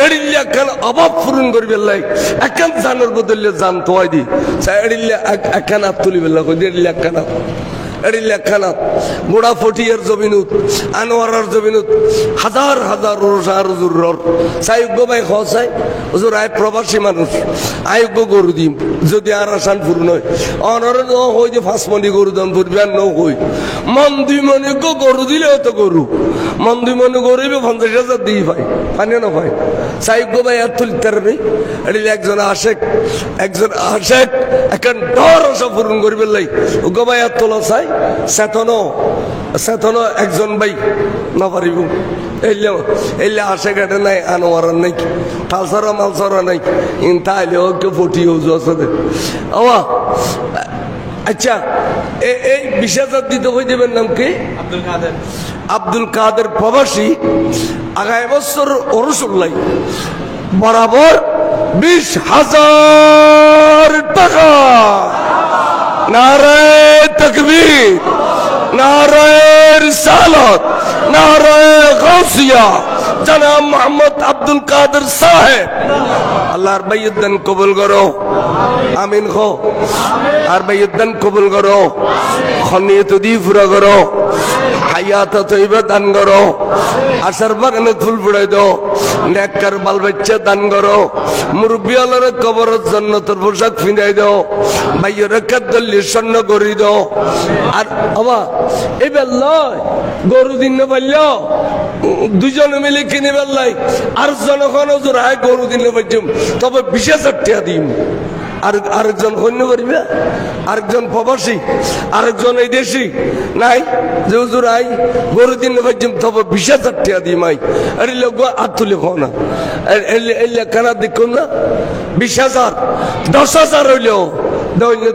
এড়িল্লা কান অভাব পূরণ করবে লাই একান জানার বদলে জান তোয়াই দি এড়িল্লা একান আপ তুলি বেলা কই এড়িল্লা একান এটি লেখানা গোড়া ফটিয়ার জমিনুত আনোয়ারার জমিনুত হাজার হাজার রোজার সাইজ্ঞ ভাই খাই হুজুর আয় প্রবাসী মানুষ আয়োগ্য গরু দিম যদি আর আসান ফুর নয় অনর হই যে 5 মণি গরু দাম ফুরবে আর ন হই মন 2 মণি গরু দিলেও তো গরু মন 2 মণি গরু 50,000 দিয়ে পাই পানি না পাই সাইজ্ঞ ভাই আর তুলতে পারবে এটি একজন আশেক এখন ডর সব পূরণ করবে লাই গোবাই আর তোলা চাই সেতনো একজন ভাই না পারিব এলে আসে কেটে নাই আনোয়ার নাই ফালসারা মালসারা নাই তাইলে ওকে ফটি আছে আচ্ছা এই 20,000 দিতে হয়ে যাবেন নাম কি আব্দুল কাদের প্রবাসী আগামী বছর রসুল্লাহ বরাবর 20,000 টাকা নারায়ে তাকবীর নারায়ে রিসালাত নারায়ে গাউসিয়া জনাব মোহাম্মদ আব্দুল কাদের সাহেব আল্লাহর বাইয়দান কবুল করো আমিন খো আর বাইয়দান কবুল করো খনিয়ত দি পুরা করো হায়াত তৈবা দান করো আশার বাগানে ফুল ফুড়াই দাও নেককার বাল বাচ্চা দান করো মুরব্বী আল্লাহর কবরের জান্নাতের পোশাক ফিরাই দাও ভাইয়ের কাদ্দল্লি স্বর্ণ করি দাও আর বাবা এই বেল্লাই গরু দিন না পারল দুজনে মিলে কিনে বেল্লাই আর জনগণ জোড়ায় গরু দিন পাইছুম তবে 20,000 টাকা দিম আরেকজন সৈন্য করিবে আরেকজন প্রবাসী আরেকজন এই দেশি নাই যে হুজুর আই গরু দিন পাইছুম তবে 20,000 টাকা দিম আই আরে লোক আর তুলে খাও না এই লেখানা দেখুন না 20,000 10,000 হইল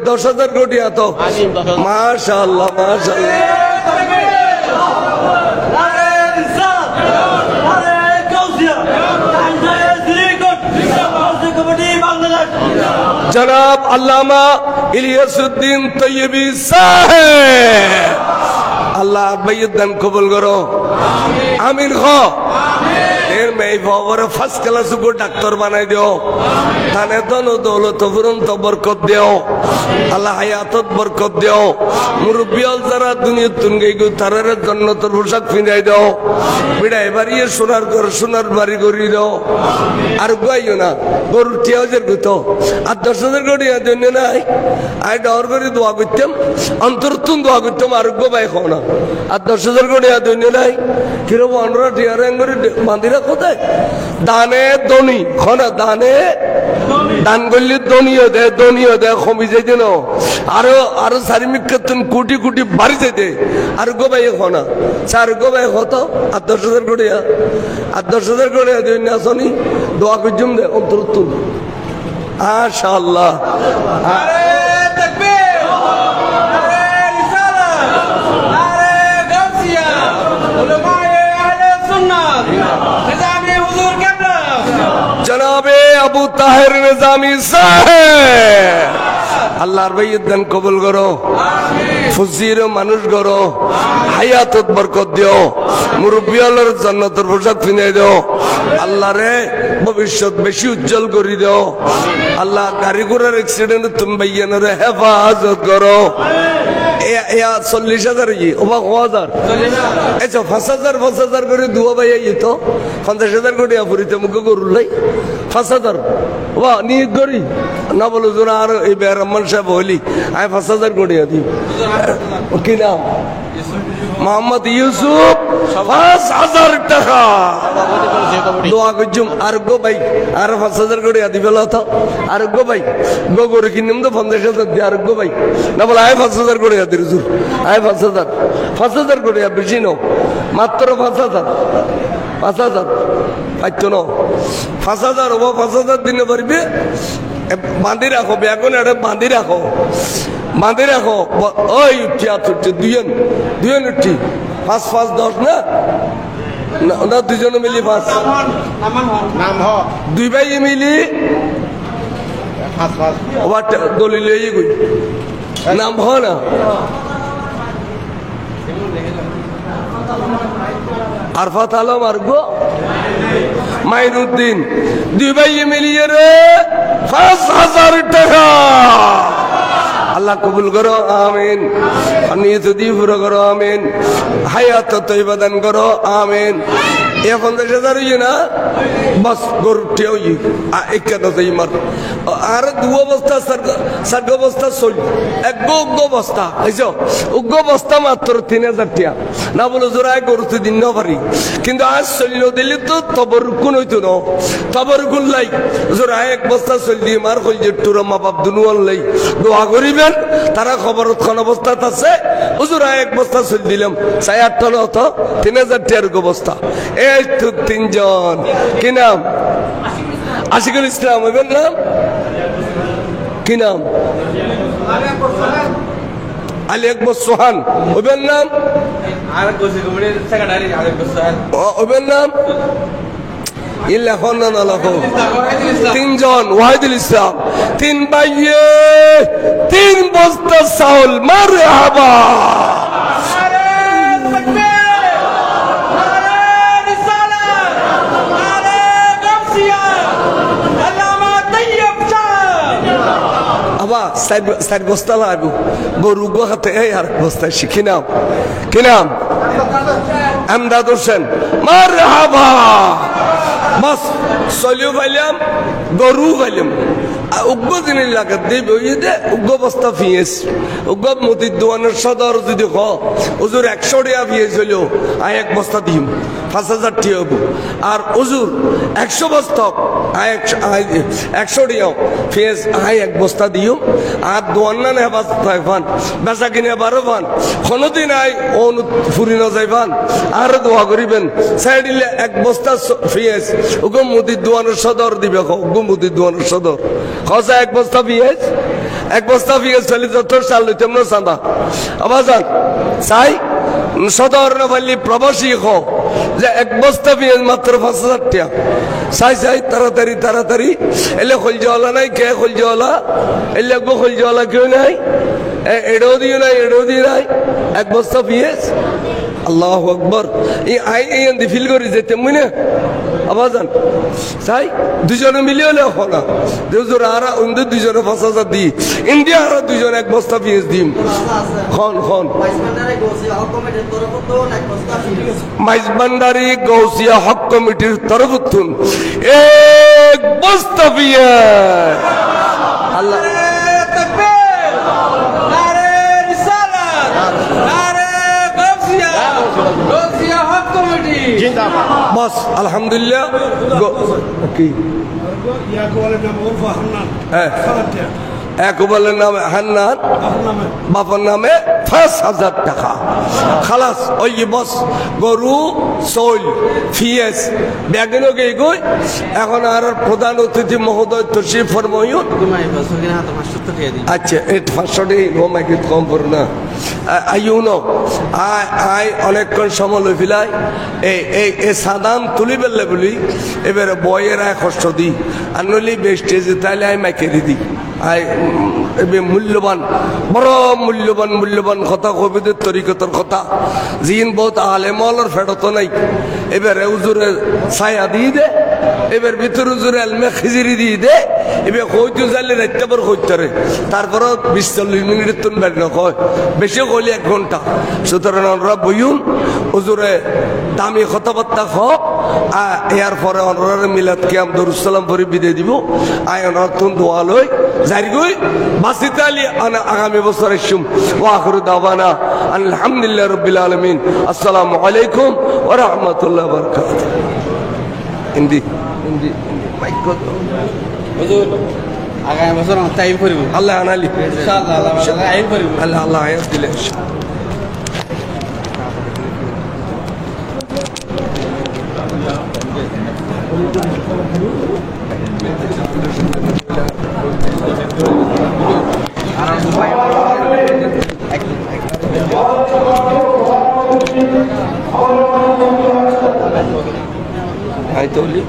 10,000 কোটি এত মাশাআল্লাহ মাশাআল্লাহ জনাব আল্লামা ইলিয়াসউদ্দিন তৈয়বী সাহেব আল্লাহ বাইয়দান কবুল করো আমিন খো এর মেয়ে বাবারে ফার্স্ট ক্লাস কো ডাক্তার বানাই দিও তানে দন দৌলত ফুরন্ত বরকত দিও আল্লাহ হায়াতত বরকত দিও মুরব্বিয়াল যারা দুনিয়াত তুনগাই গো তারার জান্নাতের পোশাক ফিরাই দাও বিড়াই বাড়িয়ে সোনার বাড়ি করি দাও আর গাইও না গরুর টিয়াজের গুতো আর 10,000 কোটি জন্য নাই আই ডর করে দোয়া করতাম অন্তরতুন দোয়া করতাম আর গো ভাই খাও না আর 10,000 কোটি জন্য নাই কিরো 15 টিয়ার করে বান্দিরা কোথায় দানে দনি খনা দানে দান করলে দনিও দে কমি যাই দিন আরো সারিমিক্ষন কোটি কোটি বাড়ি যাইতে আর গো ভাই খনা চার গো ভাই কত আর 10,000 কোটি আর 10,000 কোটি জন্য আসনি দোয়া করছুম দে অন্তরতুন মাশাআল্লাহ জনাবে আবু তাহের নিজামী সাহেব আল্লাহর বাইয়দান কবুল করো ফুজির মানুষ করো হায়াতত বরকত দিও মুরব্বী আল্লাহর জান্নাতের পোশাক ফিনাই দিও আল্লাহ রে ভবিষ্যৎ বেশি উজ্জ্বল করে দিও আল্লাহ গাড়ি ঘোড়ার অ্যাক্সিডেন্ট তুমি বাইয়ানের হেফাজত করো 40,000 ওবা 1000 আচ্ছা 5,000 করে দুয়া ভাই তো 50,000 কোটি আপুরিতে মুখ গরুর লাই 5,000 ওবা নিয়ে করি না বলো জোরা আর এই রহমান সাহেব হলি আই 5,000 কোটি দিই কি নাম মোহাম্মদ ইউসুফ 5,000 টাকা দোয়া করছুম আর গো ভাই আর 5,000 কোটি দিবে তো আর গো ভাই গো গরু কিনম তো 50,000 দিয়ে আর গো ভাই না বলে আই 5,000 কোটি দিই হুজুর আই 5,000 কোটি বেশি নাও মাত্র 5,000 পাইতো না 5,000 ও 5,000 দিনে পারবে বাঁধি রাখো বেগুন এটা বাঁধি রাখো ওই উঠি উঠছে দুজন উঠি 5 10 না না দুজনে মিলি 5 দুই ভাই মিলি দলিল নাম হ না আরফাত আলম আর গো মাইনুদ্দিন দুই ভাই মিলিয়ে রে 5,000 টাকা আল্লাহ আল্লাহ কবুল করো আমিন নিয়ত দিয়ে পুরো করো আমিন হায়াত তৈবা দান করো আমিন এখন 50,000 না বাস গরুটি ওই একাদশই মার আর দু অবস্থা সার্গ অবস্থা চল এক উগ্র বস্তা বুঝছো উগ্র বস্তা মাত্র 3,000 টাকা না বলো জোড়ায় গরুতে দিন না পারি কিন্তু আজ চলল দিলে তো তবরুকুন হইতো না তবরুকুন লাই জোড়ায় এক বস্তা চল দিয়ে মার কই যে টুরা মা বাপ দুনুয়ান লাই দোয়া করিবেন তারা খবরত কোন অবস্থাত আছে জোড়ায় এক বস্তা চল দিলাম 4-8 টন হতো 3,000 টাকার বস্তা এই তো 3 জন কি নাম আশিকুল ইসলাম ওইবেন নাম কি নাম আলী আকবর সোহান ওইবেন নাম ওইবেন নাম ইল্লাখন না লাখো 3 জন ওয়াহিদুল ইসলাম 3 ভাইয়ে 3 বস্তা চাউল মারহাবা সাইড বস্তা লাগবো গরু গোহাতে এই আর বস্তা শিখি নাম কি নাম আমদাদ হোসেন মারহাবা বাস চলিও পাইলাম গরু পাইলাম উগ্র জিনিস লাগাত দেব ওই দে উগ্র বস্তা ফিয়েস উগ্র মতির দোয়ানের সদর যদি হ হুজুর 100 টাকা ফিয়েস হইল আয় এক বস্তা দিম 5,000 টাকা হবো আর হুজুর 100 বস্তা আয় 100 টাকা ফিয়েস আয় এক বস্তা দিও আর দোয়ান না নেবা ফান বেচা কিনে 12 ফান কোনোদিন আয় অনু ফুরি না যাইবান আর দোয়া করিবেন সাইডিলে এক বস্তা ফিয়েস উগ্র মতির দোয়ানের সদর দিবে উগ্র মতির দোয়ানের সদর খসা এক বস্তা পিঁয়াজ চলি যত চাল লইতাম না চাঁদা আবাজান চাই সদর না পারলি প্রবাসী খো যে এক বস্তা পিঁয়াজ মাত্র 5,000 টাকা চাই তাড়াতাড়ি এলে খলজাওয়ালা নাই কে খলজাওয়ালা এলে খলজাওয়ালা কেউ নাই এড়ো দিও নাই এক বস্তা পিঁয়াজ আল্লাহু আকবার এই আই এই ফিল করি যেতে মুই আবাজান চাই দুজনে মিলিয়ে হলে হলা দুজোর আর অন্ধ দুজনে 5,000 দিই ইন্ডিয়া আর দুজনে এক বস্তা পিঁয়াজ দিম খন মাইজবান্ডারি গৌসিয়া হক কমিটির তরফতুন এক বস্তা পিঁয়াজ আল্লাহ বস আলহামদুলিল্লাহ কি একবারের নামে হান্নান বাবার নামে 5,000 টাকা খালাস ওই বস গরু চৈল ফিয়েস ব্যাগিনো গই এখন আর প্রধান অতিথি মহোদয় তশরিফ ফরমাইন আচ্ছা 500 টাকা মাইকে কম পড় না আইউ নো আই অনেকক্ষণ সময় লই ফিলাই এই সাদাম তুলি বেললে বলি এবারে বয়ের কষ্ট দিই আর নইলে বেস্টেজে তাইলে আই মাইকে দিই আই মূল্যবান বড় মূল্যবান কথা কবিদের তরিকতর কথা জিন বহুত আলেমর ফেরত নাই এবারে হুজুরে ছায়া দিয়ে দে এবার ভিতর হুজুরে আলমে খিজিরি দিয়ে দে এবার কইতে যাইলে রাইতে পর কইতারে তারপর 20-40 মিনিটের তুন বের না কয় বেশি কইলে 1 ঘন্টা সুতরাং আমরা বইউন হুজুরে দামি কথাবার্তা হোক এর পরে অনরের মিলাদ কিয়াম দরুদ সালাম পড়ি বিদায় দিব আয় অনর তুন দোয়া লই জারি গই বাসিত আলী আগামী বছর আসুম ওয়া আখিরু দাওয়ানা আলহামদুলিল্লাহি রাব্বিল আলামিন আসসালামু আলাইকুম ওয়া রাহমাতুল্লাহি ওয়া বারাকাতুহু হিন্দি মাইক কত হুজুর আগামী বছর টাইম করিব আল্লাহ আনালি ইনশাআল্লাহ আল্লাহ আইন করিব আল্লাহ আয়াত দিলে Hai toli.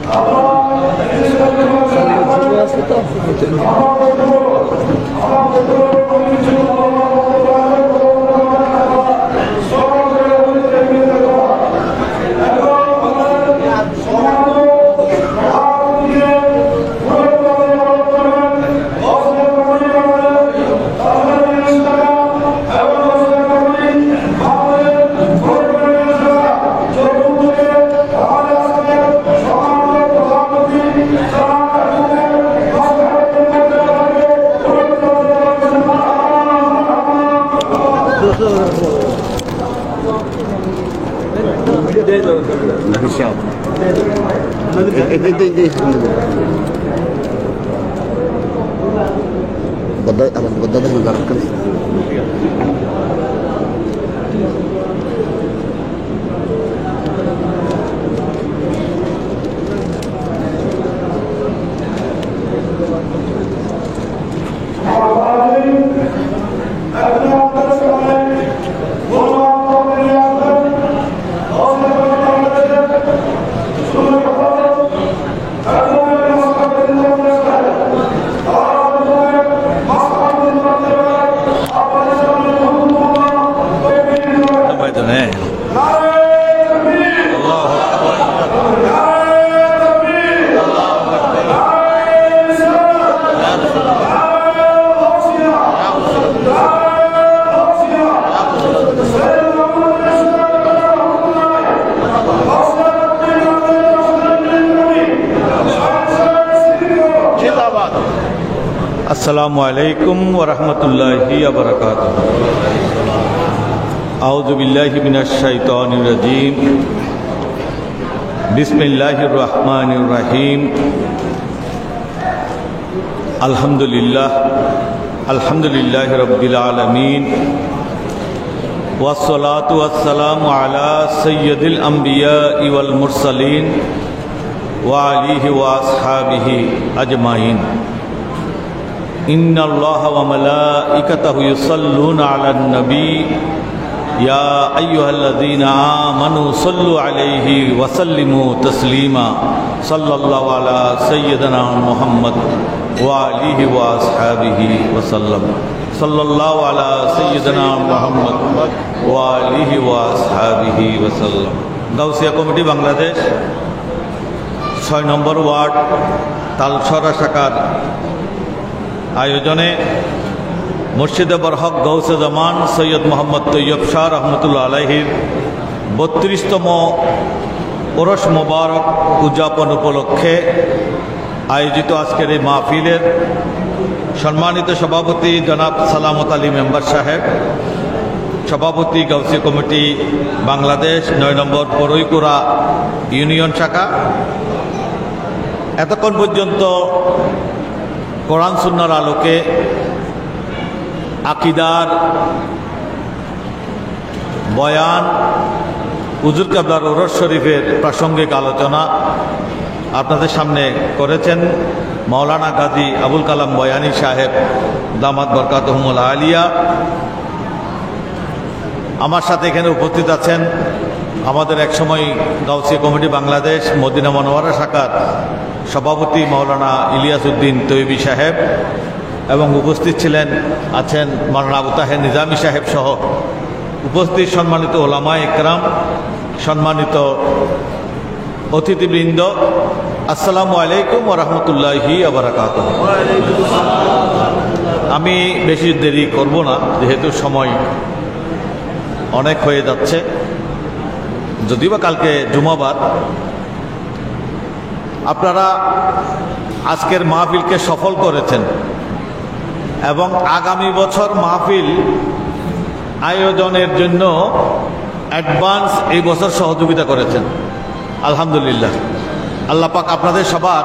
अस्सलामु अलैकुम व रहमतुल्लाहि व बरकातुहू। औज़ु बिल्लाहि मिनश शैतानिर रजीम। बिस्मिल्लाहिर रहमानिर रहीम। अल्हम्दुलिल्लाहि रब्बिल आलमीन वस्सलातु वस्सलामु अला सय्यदिल अंबिया'i वल मुरसलीन व आलिहि व अस्हाबिहि अजमाइन। इन्नल्लाह व मलाइकतहु युसल्लूना अलन नबी या अय्युहल्लज़ीना आमनू सल्लु अलैहि व सल्लिमू तस्लीमा। सल्लल्लाहु अला सय्यिदिना मुहम्मद व आलिहि व अस्हाबिहि व सल्लम। सल्लल्लाहु अला सय्यिदिना मुहम्मद व आलिहि व अस्हाबिहि व सल्लम। गाउसिया कमिटी बांग्लादेश 6 নম্বর ওয়ার্ড তালসরা শাখার আয়োজনে মুর্শিদে বরহক গৌসে জামান সৈয়দ মোহাম্মদ তৈয়ব শাহ রহমতুল্লাহ আলাইহির 32তম ওরস মোবারক উদযাপন উপলক্ষে আয়োজিত আজকের এই মাহফিলের সম্মানিত সভাপতি জনাব সালামত আলী মেম্বার সাহেব, সভাপতি গাউসিয়া কমিটি বাংলাদেশ 9 নম্বর বড়ইকুড়া ইউনিয়ন শাখা, এতক্ষণ পর্যন্ত কোরআন সুন্নাহর আলোকে আকিদার বয়ান, হুজুর কেবলার ওরস শরীফের প্রাসঙ্গিক আলোচনা আপনাদের সামনে করেছেন মাওলানা গাজী আবুল কালাম বয়ানী সাহেব দামাত বরকাতুহুমুল আলিয়া। আমার সাথে এখানে উপস্থিত আছেন আমাদের একসময় গাউসিয়া কমিটি বাংলাদেশ মদিনা মনোয়ারা শাখার সভাপতি মাওলানা ইলিয়াস উদ্দিন তৈবী সাহেব, এবং উপস্থিত আছেন মাওলানা আবু তাহের নিজামী সাহেব সহ উপস্থিত সম্মানিত ওলামা ইকরাম, সম্মানিত অতিথিবৃন্দ, আসসালামু আলাইকুম ওয়া রাহমাতুল্লাহি ওয়া বারাকাতুহু। আমি বেশি দেরি করব না, যেহেতু সময় অনেক হয়ে যাচ্ছে, যদিও বা কালকে জুমাবার। আপনারা আজকের মাহফিলকে সফল করেছেন এবং আগামী বছর মাহফিল আয়োজনের জন্য অ্যাডভান্স এই বছর সহযোগিতা করেছেন, আলহামদুলিল্লাহ। আল্লাহ পাক আপনাদের সবার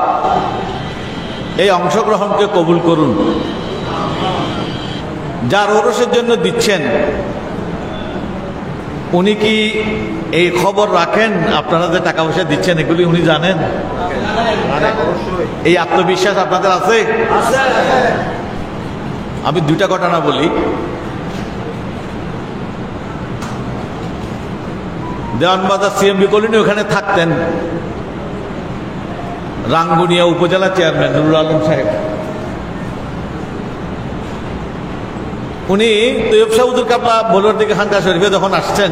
এই অংশগ্রহণকে কবুল করুন। যার ওরসের জন্য দিচ্ছেন উনি কি এই খবর রাখেন আপনারা যে টাকা পয়সা দিচ্ছেন এগুলি উনি জানেন? এই আত্মবিশ্বাস আপনাদের আছে? আমি দুইটা ঘটনা বলি। দেওয়ানবাজার সিএমবি কলোনি ওখানে থাকতেন রাঙ্গুনিয়া উপজেলা চেয়ারম্যান নুরুল আলম সাহেব। উনি তৈয়ব শাহ হুজুর কাবলা বলোর দিকে খানকা শরীফে যখন আসছেন,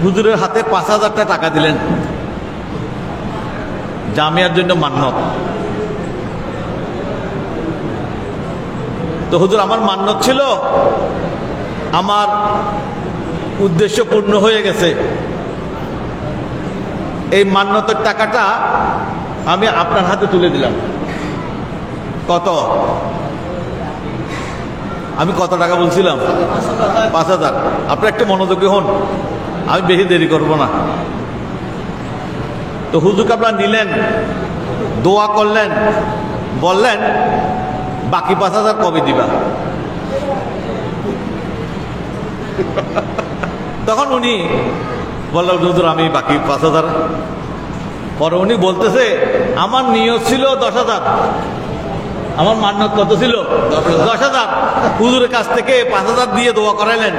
হুজুরের হাতে 5,000 টাকা দিলেন জামিয়ার জন্য মান্নত। তো হুজুর, আমার মান্নত ছিল, আমার উদ্দেশ্য পূর্ণ হয়ে গেছে, এই মান্নতের টাকাটা আমি আপনার হাতে তুলে দিলাম। কত? আমি কত টাকা বলছিলাম? 5,000। আপনি একটু মনোযোগী হন, আমি বেশি দেরি করব না। তো হুজুর কাবলা নিলেন, দোয়া করলেন, বললেন বাকি 5,000 কবে দিবা? তখন উনি বললেন হুজুর আমি বাকি 5,000। পরে উনি বলতেছে আমার নিয়ত ছিল 10,000, আমার মান্যত কত ছিল? 10,000। হুজুরের কাছ থেকে 5,000 দিয়ে দোয়া করাইলেন,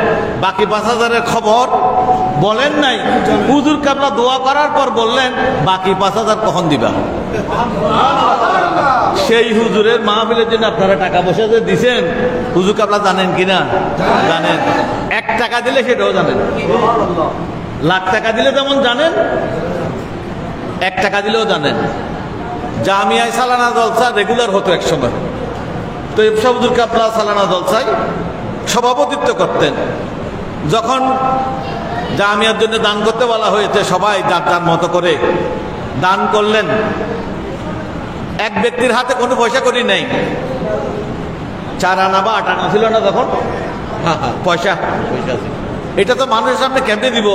বাকি 5,000-এর খবর বলেন নাই। হুজুর কাবলা দোয়া করার পর বললেন বাকি 5,000 কখন দিবা? সেই হুজুরের মাহফিলের জন্য আপনারা টাকা পয়সা যে দিছেন, হুজুর কাবলা জানেন কিনা? জানেন। 1 টাকা দিলে সেটাও জানেন, লাখ টাকা দিলে যেমন জানেন, 1 টাকা দিলেও জানেন। জামিয়ায় সালানা জলসা রেগুলার হতো এক সময়। তো ইবসা হুজুর কাবলা সালানা জলসায় সভাপতিত্ব করতেন। যখন জামিয়ার জন্য দান করতে বলা হয়েছে, সবাই যার যার মতো করে দান করলেন। এক ব্যক্তির হাতে কোনো পয়সা করি নেই, 4 আনা বা 8 আনা ছিল না তখন পয়সা। এটা তো মানুষের সামনে কেমনে দিব?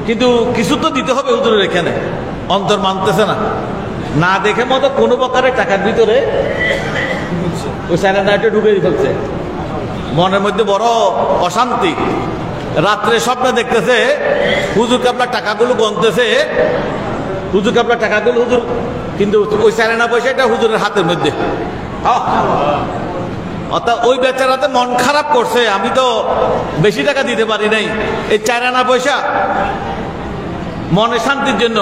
কিন্তু কিছু তো দিতে হবে হুজুরের এখানে। অন্তর মানতেছে না, না দেখে মতো কোনো প্রকারে টাকার ভিতরে ওই স্যারেনাইটে ঢুকে ফেলছে। মনের মধ্যে বড় অশান্তি। রাত্রে স্বপ্নে দেখতেছে হুজুর কাবলা টাকাগুলো গনতেছে, হুজুর কাবলা টাকাগুলো হুজুর, কিন্তু ওই স্যারেনা পয়সাটা হুজুরের হাতের মধ্যে। অর্থাৎ ওই বেচারাতে মন খারাপ করছে, আমি তো বেশি টাকা দিতে পারি নাই, এই 4 আনা পয়সা মনে শান্তির জন্য।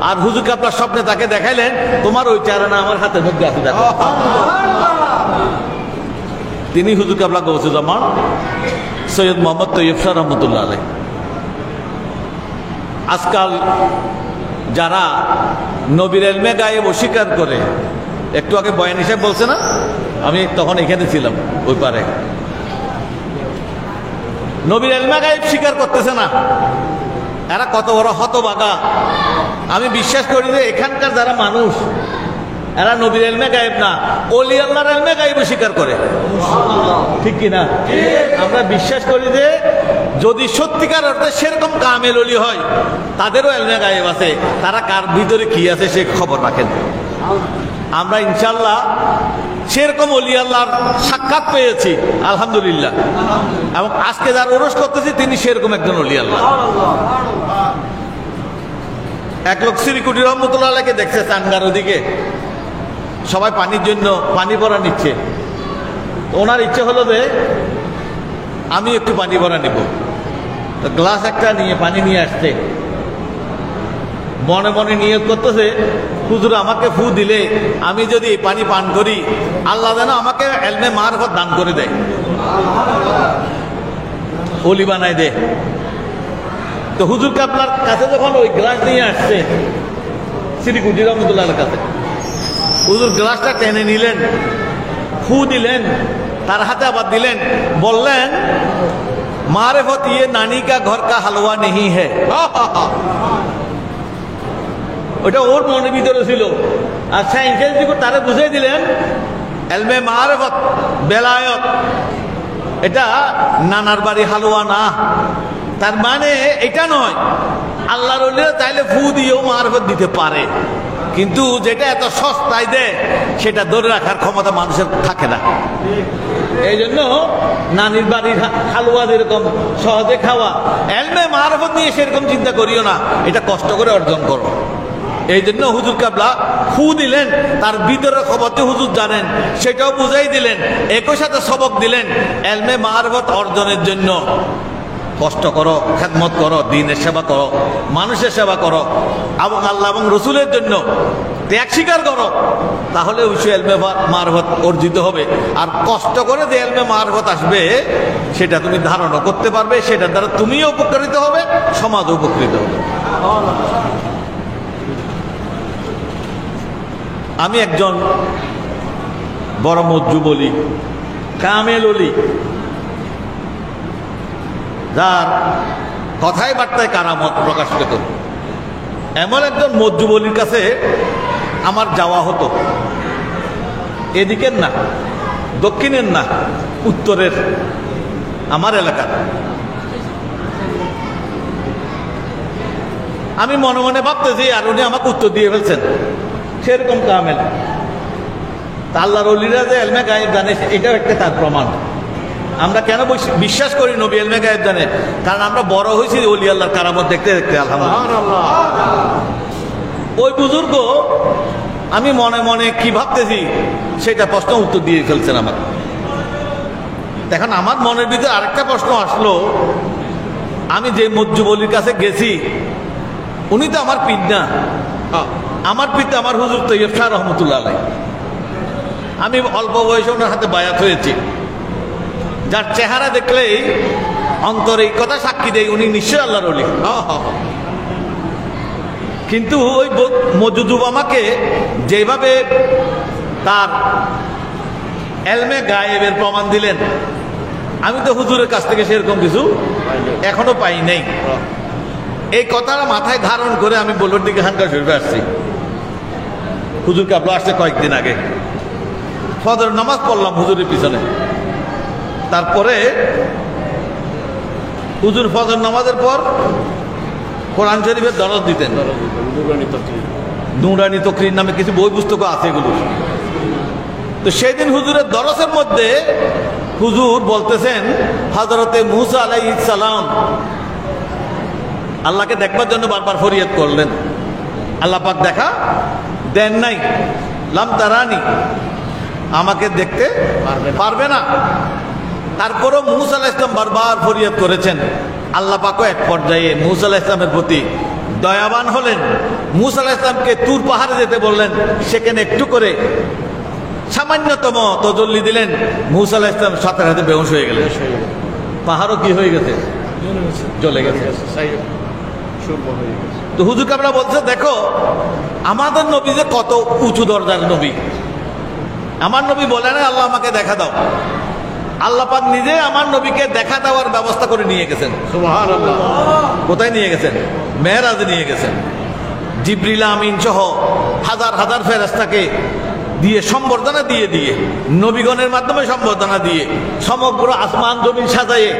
আর হুজুর কাবলা স্বপ্নে তাকে দেখাইলেন তোমার ওই 4 আনা আমার হাতের মধ্যে আছে, দেখো। তিনি হুজুর কাবলা গৌসুজ্জামান সৈয়দ মোহাম্মদ তৈয়ব শাহ রহমতুল্লাহ আলাইহ। আজকাল যারা নবীর ইলমে গায়েব অস্বীকার করে, একটু আগে বয়ান হিসেবে বলছে না, আমি তখন এখানে ছিলাম ওই পারে, নবীর ইলমে গায়েব স্বীকার করতেছে না। এরা কত বড় হতভাগা। আমি বিশ্বাস করি যে এখানকার যারা মানুষ, এরা নবীর ইলমে গায়েব না, ওলি আল্লাহর ইলমে গায়েব স্বীকার করে, ঠিক কিনা? আমরা বিশ্বাস করি যে যদি সত্যিকার অর্থে সেরকম কামেল ওলি হয়, তাদেরও ইলমে গায়েব আছে, তারা কার ভিতরে কি আছে সে খবর রাখেন। আমরা ইনশাল্লাহ সেরকম ওলি আল্লাহর সাক্ষাৎ পেয়েছি আলহামদুলিল্লাহ, এবং আজকে যার ওরস করতেছি তিনি সেরকম একজন ওলি আল্লাহ। এক লোক শ্রীকুটি রহমতুল্লাহ আলাইকে দেখছে চাঙ্গার ওদিকে, সবাই পানির জন্য পানি ভরা নিচ্ছে। ওনার ইচ্ছে হলো যে আমি একটু পানি ভরা নেব, তো গ্লাস একটা নিয়ে পানি নিয়ে আসছে। মনে মনে নিয়ত করতেছে হুজুর আমাকে ফু দিলে আমি যদি এই পানি পান করি, আল্লাহ যেন আমাকে ইলমে মারফত দান করে দেয়, ওলি বানায় দে। তো হুজুর কাবলার কাছে যখন ওই গ্লাস নিয়ে আসছে শ্রীকুটি রহমতুল্লাহর কাছে, হুজুর গ্লাসটা টেনে নিলেন, ফু দিলেন, তার হাতে আবার দিলেন, বললেন মারেফত ইয়ে নানি কা ঘর কা হালুয়া নেহি হ্যায়। ওটা ওর মনের ভিতরে ছিল। আর সাইন্সের দিকে তারা বুঝিয়ে দিলেন ইলমে মারেফত বেলায়ত এটা নানার বাড়ি হালুয়া না। তার মানে এটা নয় আল্লাহর ওলিরা চাইলে ফু দিয়েও মারফত দিতে পারে, কিন্তু যেটা এত সস্তায় দেয় সেটা ধরে রাখার ক্ষমতা মানুষের থাকে না। এই জন্য নানির বাড়ির হালুয়া যেরকম সহজে খাওয়া, ইলমে মারফত নিয়ে সেরকম চিন্তা করিও না, এটা কষ্ট করে অর্জন করো। এই জন্য হুজুর কাবলা ফু দিলেন, তার ভিতরের খবরটি হুজুর জানেন, সেটাও বুঝাই দিলেন, একই সাথে সবক দিলেন ইলমে মারফত অর্জনের জন্য কষ্ট করো, খেদমত করো, দ্বীনের সেবা করো, মানুষের সেবা করো, এবং আল্লাহ এবং রসুলের জন্য ত্যাগ স্বীকার করো, তাহলে অবশ্যই ইলমে মারফত অর্জিত হবে। আর কষ্ট করে যে ইলমে মারফত আসবে সেটা তুমি ধারণা করতে পারবে, সেটার দ্বারা তুমিও উপকৃত হবে, সমাজও উপকৃত হবে। আমি একজন বড় মজ্জুব ওলি, কামেল ওলি, যার কথায় বার্তায় কারামত প্রকাশ পেত, এমন একজন মজ্জুব ওলির কাছে আমার যাওয়া হতো। এদিকের না, দক্ষিণের না, উত্তরের, আমার এলাকার। আমি মনে মনে ভাবতেছি আর উনি আমাকে উত্তর দিয়ে ফেলছেন, সেরকম কামেল। তা আল্লাহর ওলিরা যে এলমে গায়েব জানে, এটাও একটা তার প্রমাণ। আমরা কেন বিশ্বাস করি নবী এলমে গায়েব জানে? কারণ আমরা বড় হয়েছি ওলি আল্লাহর কারামত দেখতে দেখতে। আলহামদুলিল্লাহ। ওই বুজুর্গ আমি মনে মনে কি ভাবতেছি সেটা প্রশ্ন উত্তর দিয়ে ফেলছেন আমাকে। এখন আমার মনের ভিতরে আরেকটা প্রশ্ন আসলো, আমি যে মজ্জুব অলির কাছে গেছি উনি তো আমার পীর না, আমার পিতা আমার হুজুর তৈয়ব শাহ রহমতুল্লাহ আলাই। আমি অল্প বয়সে ওনার হাতে বায়াত হয়েছি, যার চেহারা দেখলেই অন্তরে এই কথা সাক্ষী দেয় উনি নিশ্চয় আল্লাহর ওলি। কিন্তু ওই মজুদুব আমাকে যেভাবে তার এলমে গায়েবের প্রমাণ দিলেন, আমি তো হুজুরের কাছ থেকে সেরকম কিছু এখনো পাই নাই। এই কথাটা মাথায় ধারণ করে আমি বলুর দিকে হানকা শরীফে আসছি। হুজুর কাবলা আসছে কয়েকদিন আগে, ফজর নামাজ পড়লাম হুজুরের পিছনে। তারপরে হুজুর ফজর নামাজের পর কোরআন শরীফের দরজ দিতেন। নুরানি তকরির নামে কিছু বই পুস্তক আছে এগুলো। তো সেদিন হুজুরের দরজের মধ্যে হুজুর বলতেছেন, হযরতে মূসা আলাইহিস সালাম আল্লাহকে দেখবার জন্য বারবার ফরিয়াদ করলেন, আল্লাহ পাক দেখা দেন নাই। লাম তারানি, আমাকে দেখতে পারবে না। তারপরও মূসা আলাইহিস সালাম বারবার ফরিয়াদ করেছেন। আল্লাহ পাকও এক পর্যায়ে মূসা আলাইহিস সালামের প্রতি দয়াবান হলেন, মূসা আলাইহিস সালামকে তুর পাহাড়ে যেতে বললেন। সেখানে একটু করে সামান্যতম তজল্লি দিলেন, মূসা আলাইহিস সালাম সাথে সাথে বেহুশ হয়ে গেলেন। পাহাড়ও কি হয়ে গেছে? জ্বলে গেছে। তো হুজুর কাবলা বলছে, দেখো আমাদের নবী যে কত উঁচু দরজার নবী। আমার নবী বলে না আল্লাহ আমাকে দেখা দাও, আল্লাহ পাক নিজে আমার নবীকে দেখা দেওয়ার ব্যবস্থা করে নিয়ে গেছেন। সুবহানাল্লাহ। কোথায় নিয়ে গেছেন? মেরাজে নিয়ে গেছেন। জিবরিল আমিন সহ হাজার হাজার ফেরেশতাকে দিয়ে সম্বর্ধনা দিয়ে নবীগণের মাধ্যমে সম্বর্ধনা দিয়ে সমগ্র আসমান জমিন সাজায়ে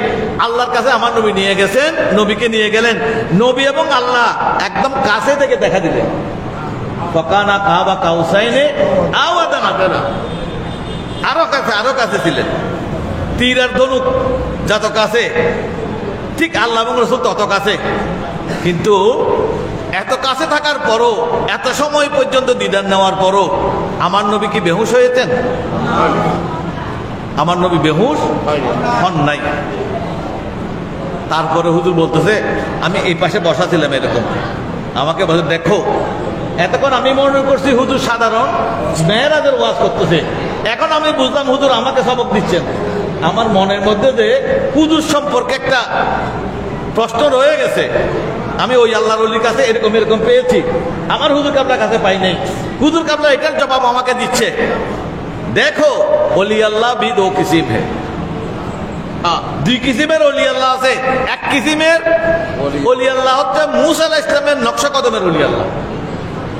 আল্লাহর কাছে আমার নবী নিয়ে গেছেন। নবীকে নিয়ে গেলেন, নবী এবং আল্লাহ একদম কাছে থেকে দেখা দিলেন। ফাকানা কাবা কাউসাইনে আও আদনা, আরো কাছে ছিলেন। তীর আর ধনুক যত কাছে, ঠিক আল্লাহ এবং রাসূল তত কাছে। কিন্তু এত কাছে থাকার পরও, এত সময় পর্যন্ত দিদার নেওয়ার পরও আমার নবী কি বেহুশ হয়েছেন? আমার নবী বেহুশ হন নাই। তারপরে হুজুর বলতেছে, আমি এই পাশে বসা ছিলাম এরকম, আমাকে বলে দেখো। এতক্ষণ আমি মনে করছি হুজুর সাধারণ মেরাজের ওয়াজ করতেছে, এখন আমি বুঝলাম হুজুর আমাকে সবক দিচ্ছেন। আমার মনের মধ্যে যে হুজুর সম্পর্কে একটা প্রশ্ন রয়ে গেছে, আমি ওই আল্লাহর ওলির কাছে এরকম এরকম পেয়েছি, আমার হুজুর কাবলার কাছে পাই নাই। হুজুর কাবলা এটার জবাব আমাকে দিচ্ছে, দেখো ওলি আল্লাহ বি দো কিসিম হে, দুই কিসিমের ওলি আল্লাহ আছে। এক কিসিমের ওলি আল্লাহ হচ্ছে মূসা আলাইহিস সালামের নকশা কদমের ওলি আল্লাহ।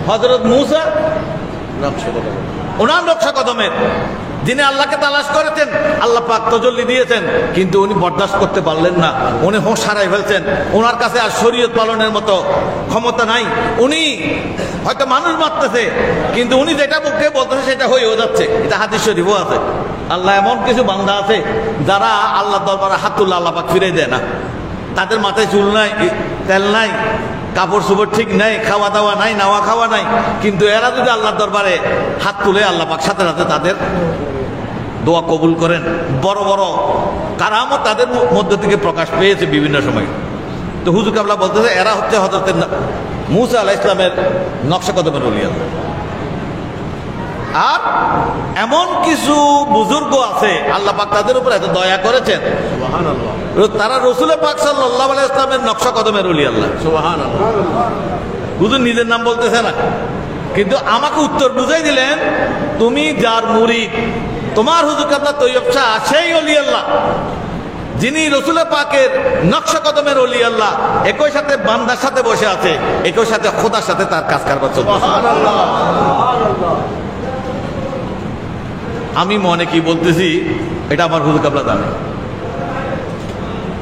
হযরত মূসা ওনার নকশা কদমের, যিনি আল্লাহকে তালাশ করেছেন, আল্লাহ পাক তাজাল্লি দিয়েছেন, কিন্তু উনি বরদাস্ত করতে পারলেন না। উনি হোশ হারাই ফেলছেন। ওনার কাছে আর শরীয়ত পালনের মতো ক্ষমতা নাই। উনি হয়তো মানুষ মারতেছে, কিন্তু উনি যেটা মুখে বলতেছে সেটা হয়েও যাচ্ছে। এটা হাদিস শরীফও আছে। আল্লাহ এমন কিছু বান্দা আছে যারা আল্লাহ দরবারে হাত তুললে আল্লাহ পাক ফিরে দেয় না। তাদের মাথায় চুল নাই, তেল নাই, কাপড় চোপড় ঠিক নাই, খাওয়া দাওয়া নাই, নাওয়া খাওয়া নাই, কিন্তু এরা যদি আল্লাহর দরবারে হাত তুলে আল্লাহ পাক সাথে সাথে তাদের দোয়া কবুল করেন। বড় বড় কারামত তাদের মধ্য থেকে প্রকাশ পেয়েছে বিভিন্ন সময়। তো হুজুর কাবলা বলতেছে এরা হচ্ছে হযরত মূসা আলাইহিস সালামের নকশা কদমের ওলি আল্লাহ। আর এমন কিছু বুজুর্গ আছে আল্লাহ পাক তাদের উপর এত দয়া করেছেন, সুবহানাল্লাহ, তারা রাসূল পাক সাল্লাল্লাহু আলাইহি ওয়াসাল্লামের নকশা কদমের ওলি আল্লাহ। সুবহানাল্লাহ। হুজুর নিজের নাম বলতেছে না, কিন্তু আমাকে উত্তর বুঝাই দিলেন, তুমি যার মুরিদ, তোমার হুজুর কাবলা তৈয়ব শাহ সেই ওলি আল্লাহ যিনি রাসূল পাকের নকশা কদমের ওলি আল্লাহ। একই সাথে বান্দার সাথে বসে আছে, একই সাথে খোদার সাথে তার কাজ কারবার চলছে। সুবহানাল্লাহ। আমি মনে কি বলতেছি এটা আমার হুজুর কাবলা জানে,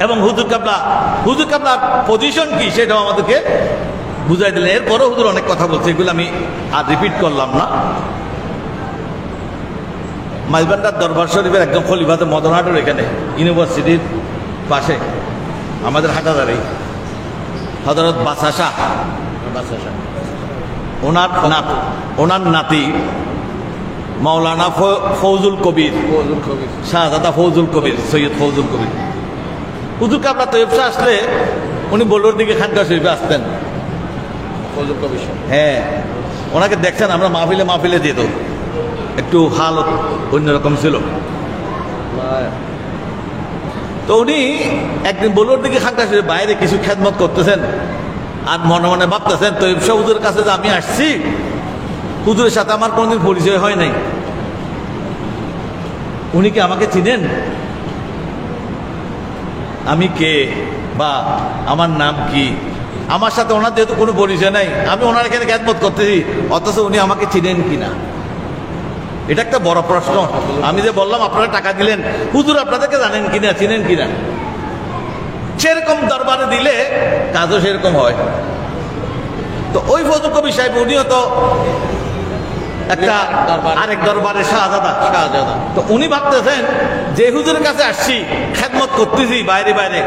এবং হুজুর কাবলার পজিশন কি সেটাও আমাদেরকে বুঝাই দিলেন। এরপরও হুজুর অনেক কথা বলছে, এগুলো আমি আর রিপিট করলাম না। মাইজবান্ডার দরবার শরীফের একদম খলিফাতে মদনহাটের এখানে ইউনিভার্সিটির পাশে আমাদের হাটাদারি হযরত বাদশা শাহ, ওনার নাতি মাওলানা ফৌজুল কবির, শাহজাদা ফৌজুল কবির, সৈয়দ ফৌজুল কবির। হুজুর কাবলা তৈয়ব শাহ আসলে উনি বলুর দিকে খানকা শরীফে আসতেন। ফৌজুল কবির, হ্যাঁ, ওনাকে দেখছেন আমরা মাহফিলে যেত, একটু হালত অন্যরকম ছিল। তো উনি একদিন বলুর দিকে খানকা শরীফ বাইরে কিছু খেদমত করতেছেন, আর মনে মনে ভাবতেছেন তৈয়ব শাহ হুজুরের কাছে যে আমি আসছি, হুজুরের সাথে আমার কোনদিন পরিচয় হয় নাই, উনি কি আমাকে চিনেন, আমি কে বা আমার নাম কি, আমার সাথে ওনার যেহেতু কোনো পরিচয় নাই, আমি ওনার এখানে খেদমত করতেছি, অথচ উনি আমাকে চিনেন কিনা, এটা একটা বড় প্রশ্ন। আমি যে বললাম আপনারা টাকা দিলেন, হুজুর আপনাদেরকে জানেন কিনা, চিনেন কিনা, সেরকম দরবারে দিলে কাজও সেরকম হয়। তো ওই ফজল কবি সাহেব উনিও তো একটা আরেক দরবারে শাহজাদা, তো উনি ভাবতেছেন যে হুজুরের কাছে আসছি, খেদমত করতেছি বাইরে বাইরে,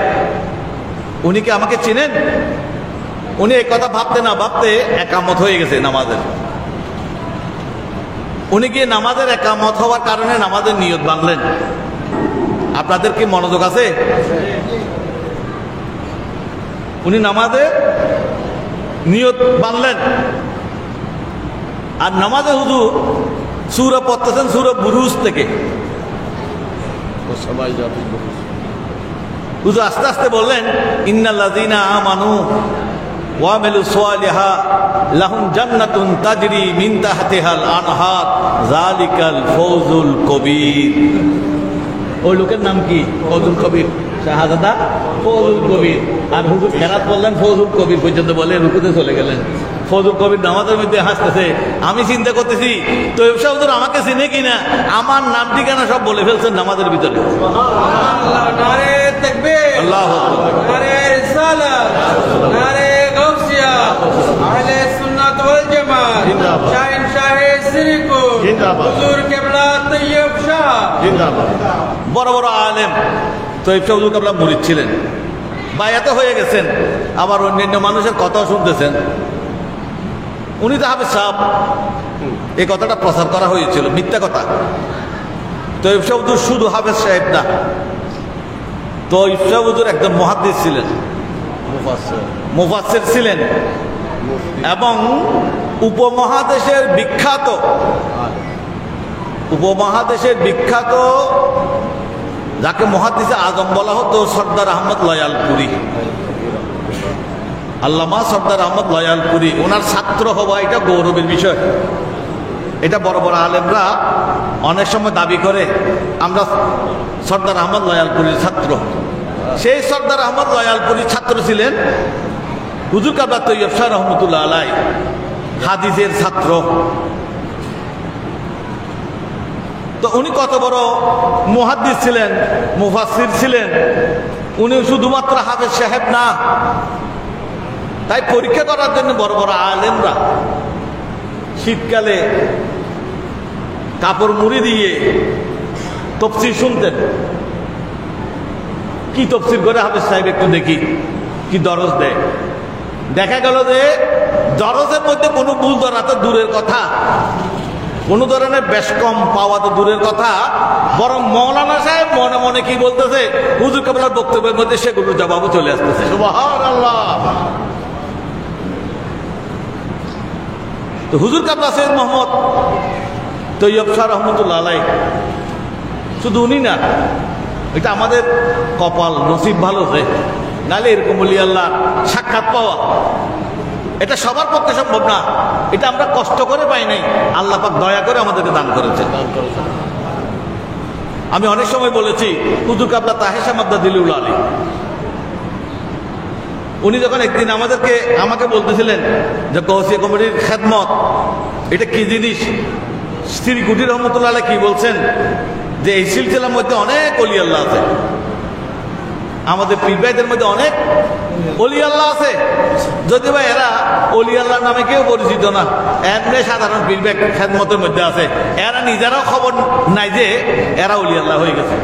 উনি কি আমাকে চিনেন। উনি এই কথা ভাবতে না ভাবতে একামত হয়ে গেছে নামাজের। উনি গিয়ে নামাজের একামত হওয়ার কারণে নামাজের নিয়ত বাঁধলেন। আপনাদের কি মনোযোগ আছে? উনি নামাজে নিয়ত বাঁধলেন, আর নামাজে হুজুর সূরা পড়তেছেন সূরা বুরুজ থেকে। হুজুর আস্তে আস্তে বললেন, ইন্নাল্লাযীনা আমানু ওয়া আমিলুস সালিহাত লাহুম জান্নাতুন তাজরি মিন তাহতিহাল আনহার যালিকাল ফৌজুল কবির। ওই লোকের নাম কি? ফৌজুল কবির, শাহজাদা ফৌজুল কবির। আর হুজুর খেরাত বললেন ফৌজুল কবির পর্যন্ত বলে রুকুতে চলে গেলেন। ফৌজুল কবির নামাজের মধ্যে হাসতেছে। আমি চিন্তা করতেছি তৈয়ব শাহ হুজুর আমাকে চিনে কিনা, আমার নাম ঠিকানা সব বলে ফেলছেন নামাজের ভিতরে। নারে তাকবীর, আল্লাহু আকবার, নারে রিসালাত, নারে গাউসিয়া, আহলে সুন্নাত ওয়াল জামাত, জিন্দাবাদ, শাহিন শাহে সিরিকুল, জিন্দাবাদ, হুজুর কিবলা তৈয়ব শাহ জিন্দাবাদ। বড় বড় আলেম তৈয়ব শাহ হুজুর কাবলা মুরিদ ছিলেন, বায়াত হয়ে গেছেন, আবার অন্যান্য মানুষের কথাও শুনতেছেন। উনি তো হাফেজ সাহেব, এই কথাটা প্রচার করা হয়েছিল, মিথ্যা কথা। তৈয়ব শাহ হুজুর শুধু হাফেজ সাহেব না, তৈয়ব শাহ হুজুর একজন মুহাদ্দিস ছিলেন, মুফাসসির ছিলেন, এবং উপমহাদেশের বিখ্যাত যাকে মুহাদ্দিসে আজম বলা হতো সর্দার আহমদ লয়ালপুরী, আল্লামা সর্দার আহমদ লয়ালপুরী, ওনার ছাত্র হওয়া এটা গৌরবের বিষয়। এটা বড় বড় আলেমরা অনেক সময় দাবি করে আমরা সর্দার আহমদ লয়ালপুরীর ছাত্র। সেই সর্দার আহমদ লয়ালপুরীর ছাত্র ছিলেন হুজুর কাবলা তৈয়ব শাহ রহমতুল্লাহ আলাই, হাদিসের ছাত্র। তো উনি কত বড় মুহাদ্দিস ছিলেন, মুফাসসির ছিলেন। উনি শুধুমাত্র হাফেজ সাহেব না, তাই পরীক্ষা করার জন্য বড় বড় আলেমরা শীতকালে কাপড় মুড়ি দিয়ে তফসির শুনতেন। কি তফসির করে হাফেজ সাহেব একটু দেখি, কি দরজ দেয়। দেখা গেল যে দরজের মধ্যে কোনো ভুল ধরা তো দূরের কথা, কোনো ধরনের বেশ কম পাওয়া তো দূরের কথা, বরং মৌলানা সাহেব মনে মনে কি বলতেছে হুজুর কাবলার বক্তব্যের মধ্যে সেগুলোর জবাবও চলে আসতেছে। সুবহানাল্লাহ। তো হুজুর কাবলা সৈয়দ মোহাম্মদ তৈয়ব শাহ রহমতুল্লাহ আলাই শুধু উনি না, এটা আমাদের কপাল, নসিব ভালো যে, নাহলে এরকম বলি আল্লাহ সাক্ষাৎ পাওয়া এটা সবার পক্ষে সম্ভব না। এটা আমরা কষ্ট করে পাই নাই, আল্লাহ পাক দয়া করে আমাদেরকে দান করেছে। আমি অনেক সময় বলেছি হুজুর কাবলা তাহেশা মাদ্দা দিলুল আলী, উনি যখন একদিন আমাকে বলতেছিলেন যে গৌসিয়া কমিটির খেদমত এটা কি জিনিস, শ্রীকুটি রহমতুল্লাহ কি বলছেন যে এই সিলসিলার মধ্যে অনেক অলি আল্লাহ আছে, আমাদের পীর ভাইদের মধ্যে অনেক অলি আল্লাহ আছে, যদি বা এরা অলি আল্লাহ নামে কেউ পরিচিত না, এমনি সাধারণ পীর ভাই খেদমতের মধ্যে আছে, এরা নিজেরাও খবর নাই যে এরা অলি আল্লাহ হয়ে গেছে।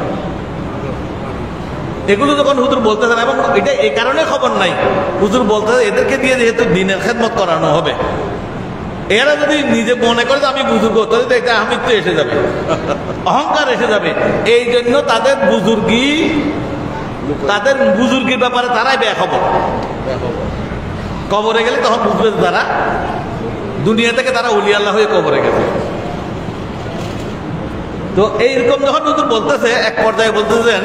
এগুলো যখন হুজুর বলতেছেন, এবং এটা এই কারণে খবর নাই, হুজুর বলতেছে এদেরকে দিয়ে যেহেতু দিনের খেদমত করানো হবে, এরা যদি নিজে মনে করে আমি বুজুর্গ, তাহলে এটা আমিত্ব এসে যাবে, অহংকার এসে যাবে। এই জন্য তাদের বুজুর্গির ব্যাপারে তারাই বেখবর। কবরে গেলে তখন বুঝবে তারা দুনিয়া থেকে তারা ওলি আল্লাহ হয়ে কবরে গেছে। তো এইরকম যখন হুজুর বলতেছে, এক পর্যায়ে বলতেছেন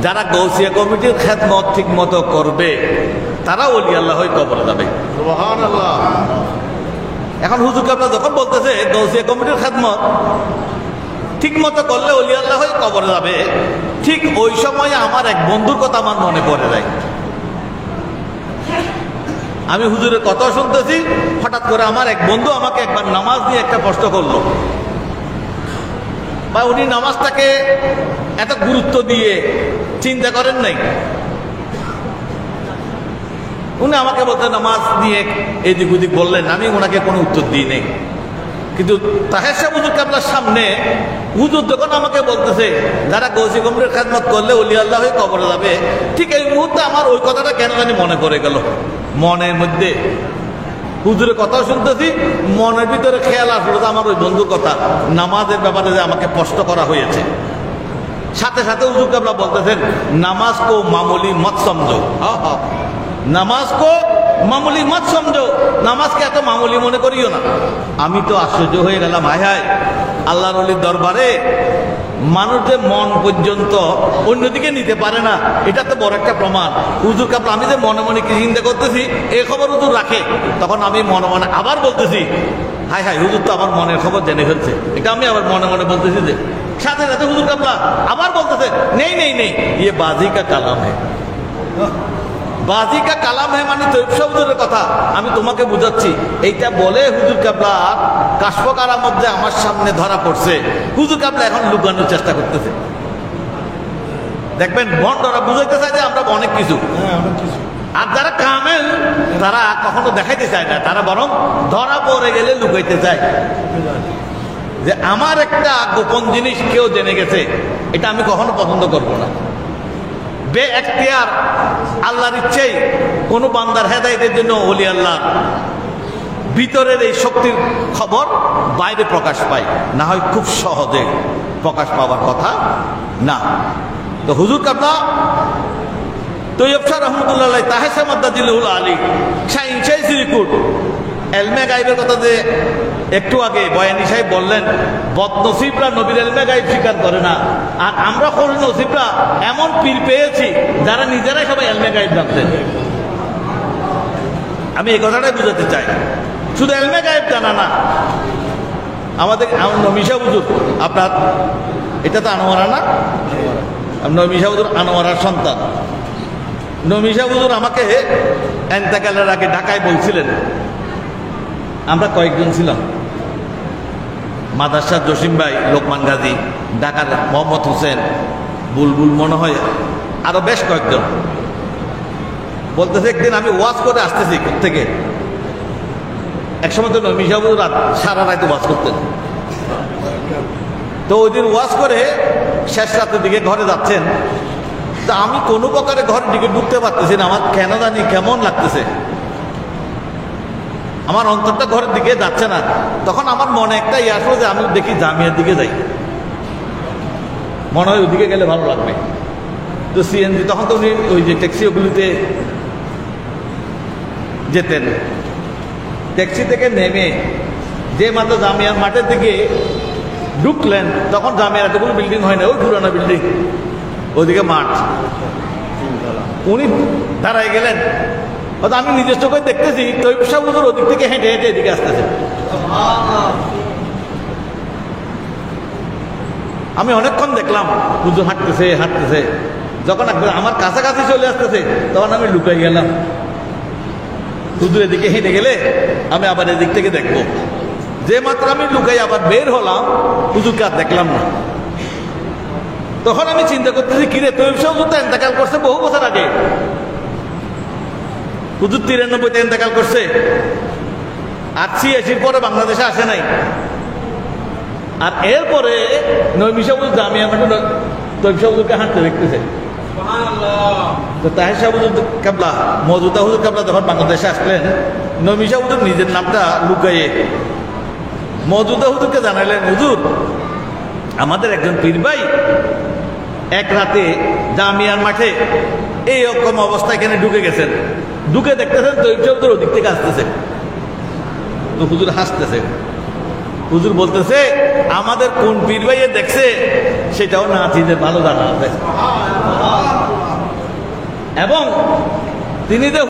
যারা গৌসিয়া কমিটির খেদমত ঠিক মতো করবে তারা ওলি আল্লাহ হয়ে কবরে যাবে। সুবহানাল্লাহ। এখন হুজুর কাবলা যখন বলতেছে গৌসিয়া কমিটির খেদমত ঠিক মতো করলে ওলি আল্লাহ হয়ে কবরে যাবে, ঠিক ওই সময় আমার এক বন্ধুর কথা আমার মনে পড়ে যায়। আমি হুজুরের কথা শুনতেছি, হঠাৎ করে আমার এক বন্ধু আমাকে একবার নামাজ নিয়ে একটা প্রশ্ন করলো, বা উনি নামাজটাকে এত গুরুত্ব দিয়ে চিন্তা করেন নাই। উনি আমাকে বলতেন নামাজ নিয়ে এদিক ওদিক বললেন, আমি ওনাকে কোনো উত্তর দিই নেই। কিন্তু তাহের সাহেব হুজুর কাবলার সামনে হুজুর যখন আমাকে বলতেছে যারা গৌসি কমিটির খেদমত করলে ওলি আল্লাহ হয়ে কবরে যাবে, ঠিক এই মুহূর্তে আমার ওই কথাটা কেন জানি মনে পড়ে গেল। মনের মধ্যে হুজুরের কথা শুনতেছি, মনের ভিতরে খেয়াল আসলো আমার ওই বন্ধুর কথা, নামাজের ব্যাপারে যে আমাকে প্রশ্ন করা হয়েছে। সাথে সাথে হুজুর কাবলা বলতেছেন নামাজ কো মামুলি মত সমঝো, নামাজ কো মামুলি মত সমঝো, নামাজকে এত মামুলি মনে করিও না। আমি তো আশ্চর্য হয়ে গেলাম, হায় হায়, আল্লাহর ওলির দরবারে মানুষ যে মন পর্যন্ত অন্যদিকে নিতে পারে না, এটা তো বড় একটা প্রমাণ। হুজুর কাবলা আমি যে মনে মনে কি চিন্তা করতেছি এই খবর হুজুর রাখে, তখন আমি মনে মনে আবার বলতেছি হায় হায়, হুজুর তো আমার মনের খবর জেনে ফেলছে। এটা আমি আবার মনে মনে বলতেছি যে, সাথে সাথে হুজুর কাবলা আবার বলতেছে নেই নেই নেই, ইয়ে বাজি কা কালাম হ্যায়, বাজি কা কালাম হ্যায়, মানে তৈব হুজুরের কথা আমি তোমাকে বুঝাচ্ছি। এইটা বলে হুজুর কাবলা কাশফ কারামত যে আমার সামনে ধরা পড়ছে, হুজুর কাবলা এখন লুকানোর চেষ্টা করতেছে। দেখবেন ভণ্ডরা বুঝাইতে চায় যে আমরা অনেক কিছু, আর যারা কামেল তারা কখনো দেখাইতে চায় না, তারা বরং ধরা পড়ে গেলে লুকাইতে চায় যে আমার একটা গোপন জিনিস কেউ জেনে গেছে, এটা আমি কখনো পছন্দ করব না। বে এখতিয়ার আল্লাহর ইচ্ছেই কোন বান্দার হেদায়েতের জন্য ওলি আল্লাহ ভিতরের এই শক্তির খবর বাইরে প্রকাশ পায়, না হয় খুব সহজে প্রকাশ পাওয়ার কথা না। তো হুজুর কাবলা তৈয়ব শাহ রহমতুল্লাহ তাহের মাদ্দাজিলুল আলী শাহিন শাহী শ্রীকুট এলমে গাইবের কথা যে একটু আগে বয়ানি সাহেব বললেন, বদনসিবরা নবীর এলমে গাইব স্বীকার করে না, আর আমরা কোন নসিবরা এমন পীর পেয়েছি যারা নিজেরাই সবাই এলমে গাইব জানতেন। আমি এই কথাটাই বুঝাতে চাই, শুধু এলমে গাইব জানা না। আমাদের নমিশা হুজুর, আপনার এটা তো আনোয়ারা না, নমিশা হুজুর আনোয়ারার সন্তান। নমিশা হুজুর আমাকে এন্তেকালের আগে ঢাকায় বলছিলেন, আমরা কয়েকজন ছিলাম, মাদারশাহ জসিম ভাই, লোকমান গাজী, ঢাকার মোহাম্মদ হোসেন, বুলবুল, মনে হয় আরো বেশ কয়েকজন। বলতেছে একদিন আমি ওয়াজ করে আসতেছি থেকে, একসময় তো নমিশা হুজুর সারা রাত ওয়াজ করতেন। তো ওই দিন ওয়াজ করে শেষ রাতের দিকে ঘরে যাচ্ছেন, তা আমি কোনো প্রকারে ঘরের দিকে ঢুকতে পারতেছি না, আমার কেন জানি কেমন লাগতেছে, আমার অন্তরটা ঘরের দিকে যাচ্ছে না। তখন আমার মনে একটা ইয়ে আসলো যে আমি দেখি জামিয়ার দিকে যাই, মনে হয় ওইদিকে গেলে ভালো লাগবে। তো সিএনজি, তখন তো উনি ওই যে ট্যাক্সি ওগুলিতে যেতেন, ট্যাক্সি থেকে নেমে যে মাত্র জামিয়ার মাঠের দিকে ঢুকলেন, তখন জামিয়ার এতগুলো বিল্ডিং হয় না, ওই পুরানো বিল্ডিং, ওইদিকে মাঠ। উনি দাঁড়ায় গেলেন, আমি নিজের চোখে দেখতেছি তৈব শাহ হুজুর ওদিক থেকে হেঁটে হেঁটে এদিকে আসতেছে। আমি অনেকক্ষণ দেখলাম হুজুর হাঁটতেছে হাঁটতেছে, যখন একবার আমার কাছাকাছি চলে আসতেছে তখন আমি লুকাই গেলাম। হুজুর এদিকে হেঁটে গেলে আমি আবার এদিক থেকে দেখবো যে মাত্র আমি লুকাই আবার বের হলাম, হুজুরকে আর দেখলাম না। তখন আমি চিন্তা করতেছি, কিরে তৈব শাহ হুজুর তো ইন্তেকাল করছে বহু বছর আগে। হুজুর 93-তে ইন্তেকাল করছে, আর 86-র পরে বাংলাদেশে আসে নাই। আর এরপরে নবী শাহ হুজুর জামিয়া মাঠে তৈব শাহ হুজুরকে হাঁটতে দেখতেছে। তো তাহের শাহ হুজুর কাবলা, মজুদা হুজুর কাবলা যখন বাংলাদেশে আসলেন, নবী শাহ হুজুর নিজের নামটা লুকাইয়ে মজুদা হুজুরকে জানালেন, হুজুর আমাদের একজন পীর ভাই এক রাতে জামিয়ার মাঠে এই রকম অবস্থা এখানে ঢুকে গেছেন, ঢুকে দেখতেছেন তৈব শাহ হুজুর ওদিক থেকে আসতেছে। তো হুজুর হাসতেছে, হুজুর বলতেছে আমাদের কোন পীর ভাইয়ে দেখছে সেটাও না চিনতে ভালো জানা আছে। এবং তিনি যে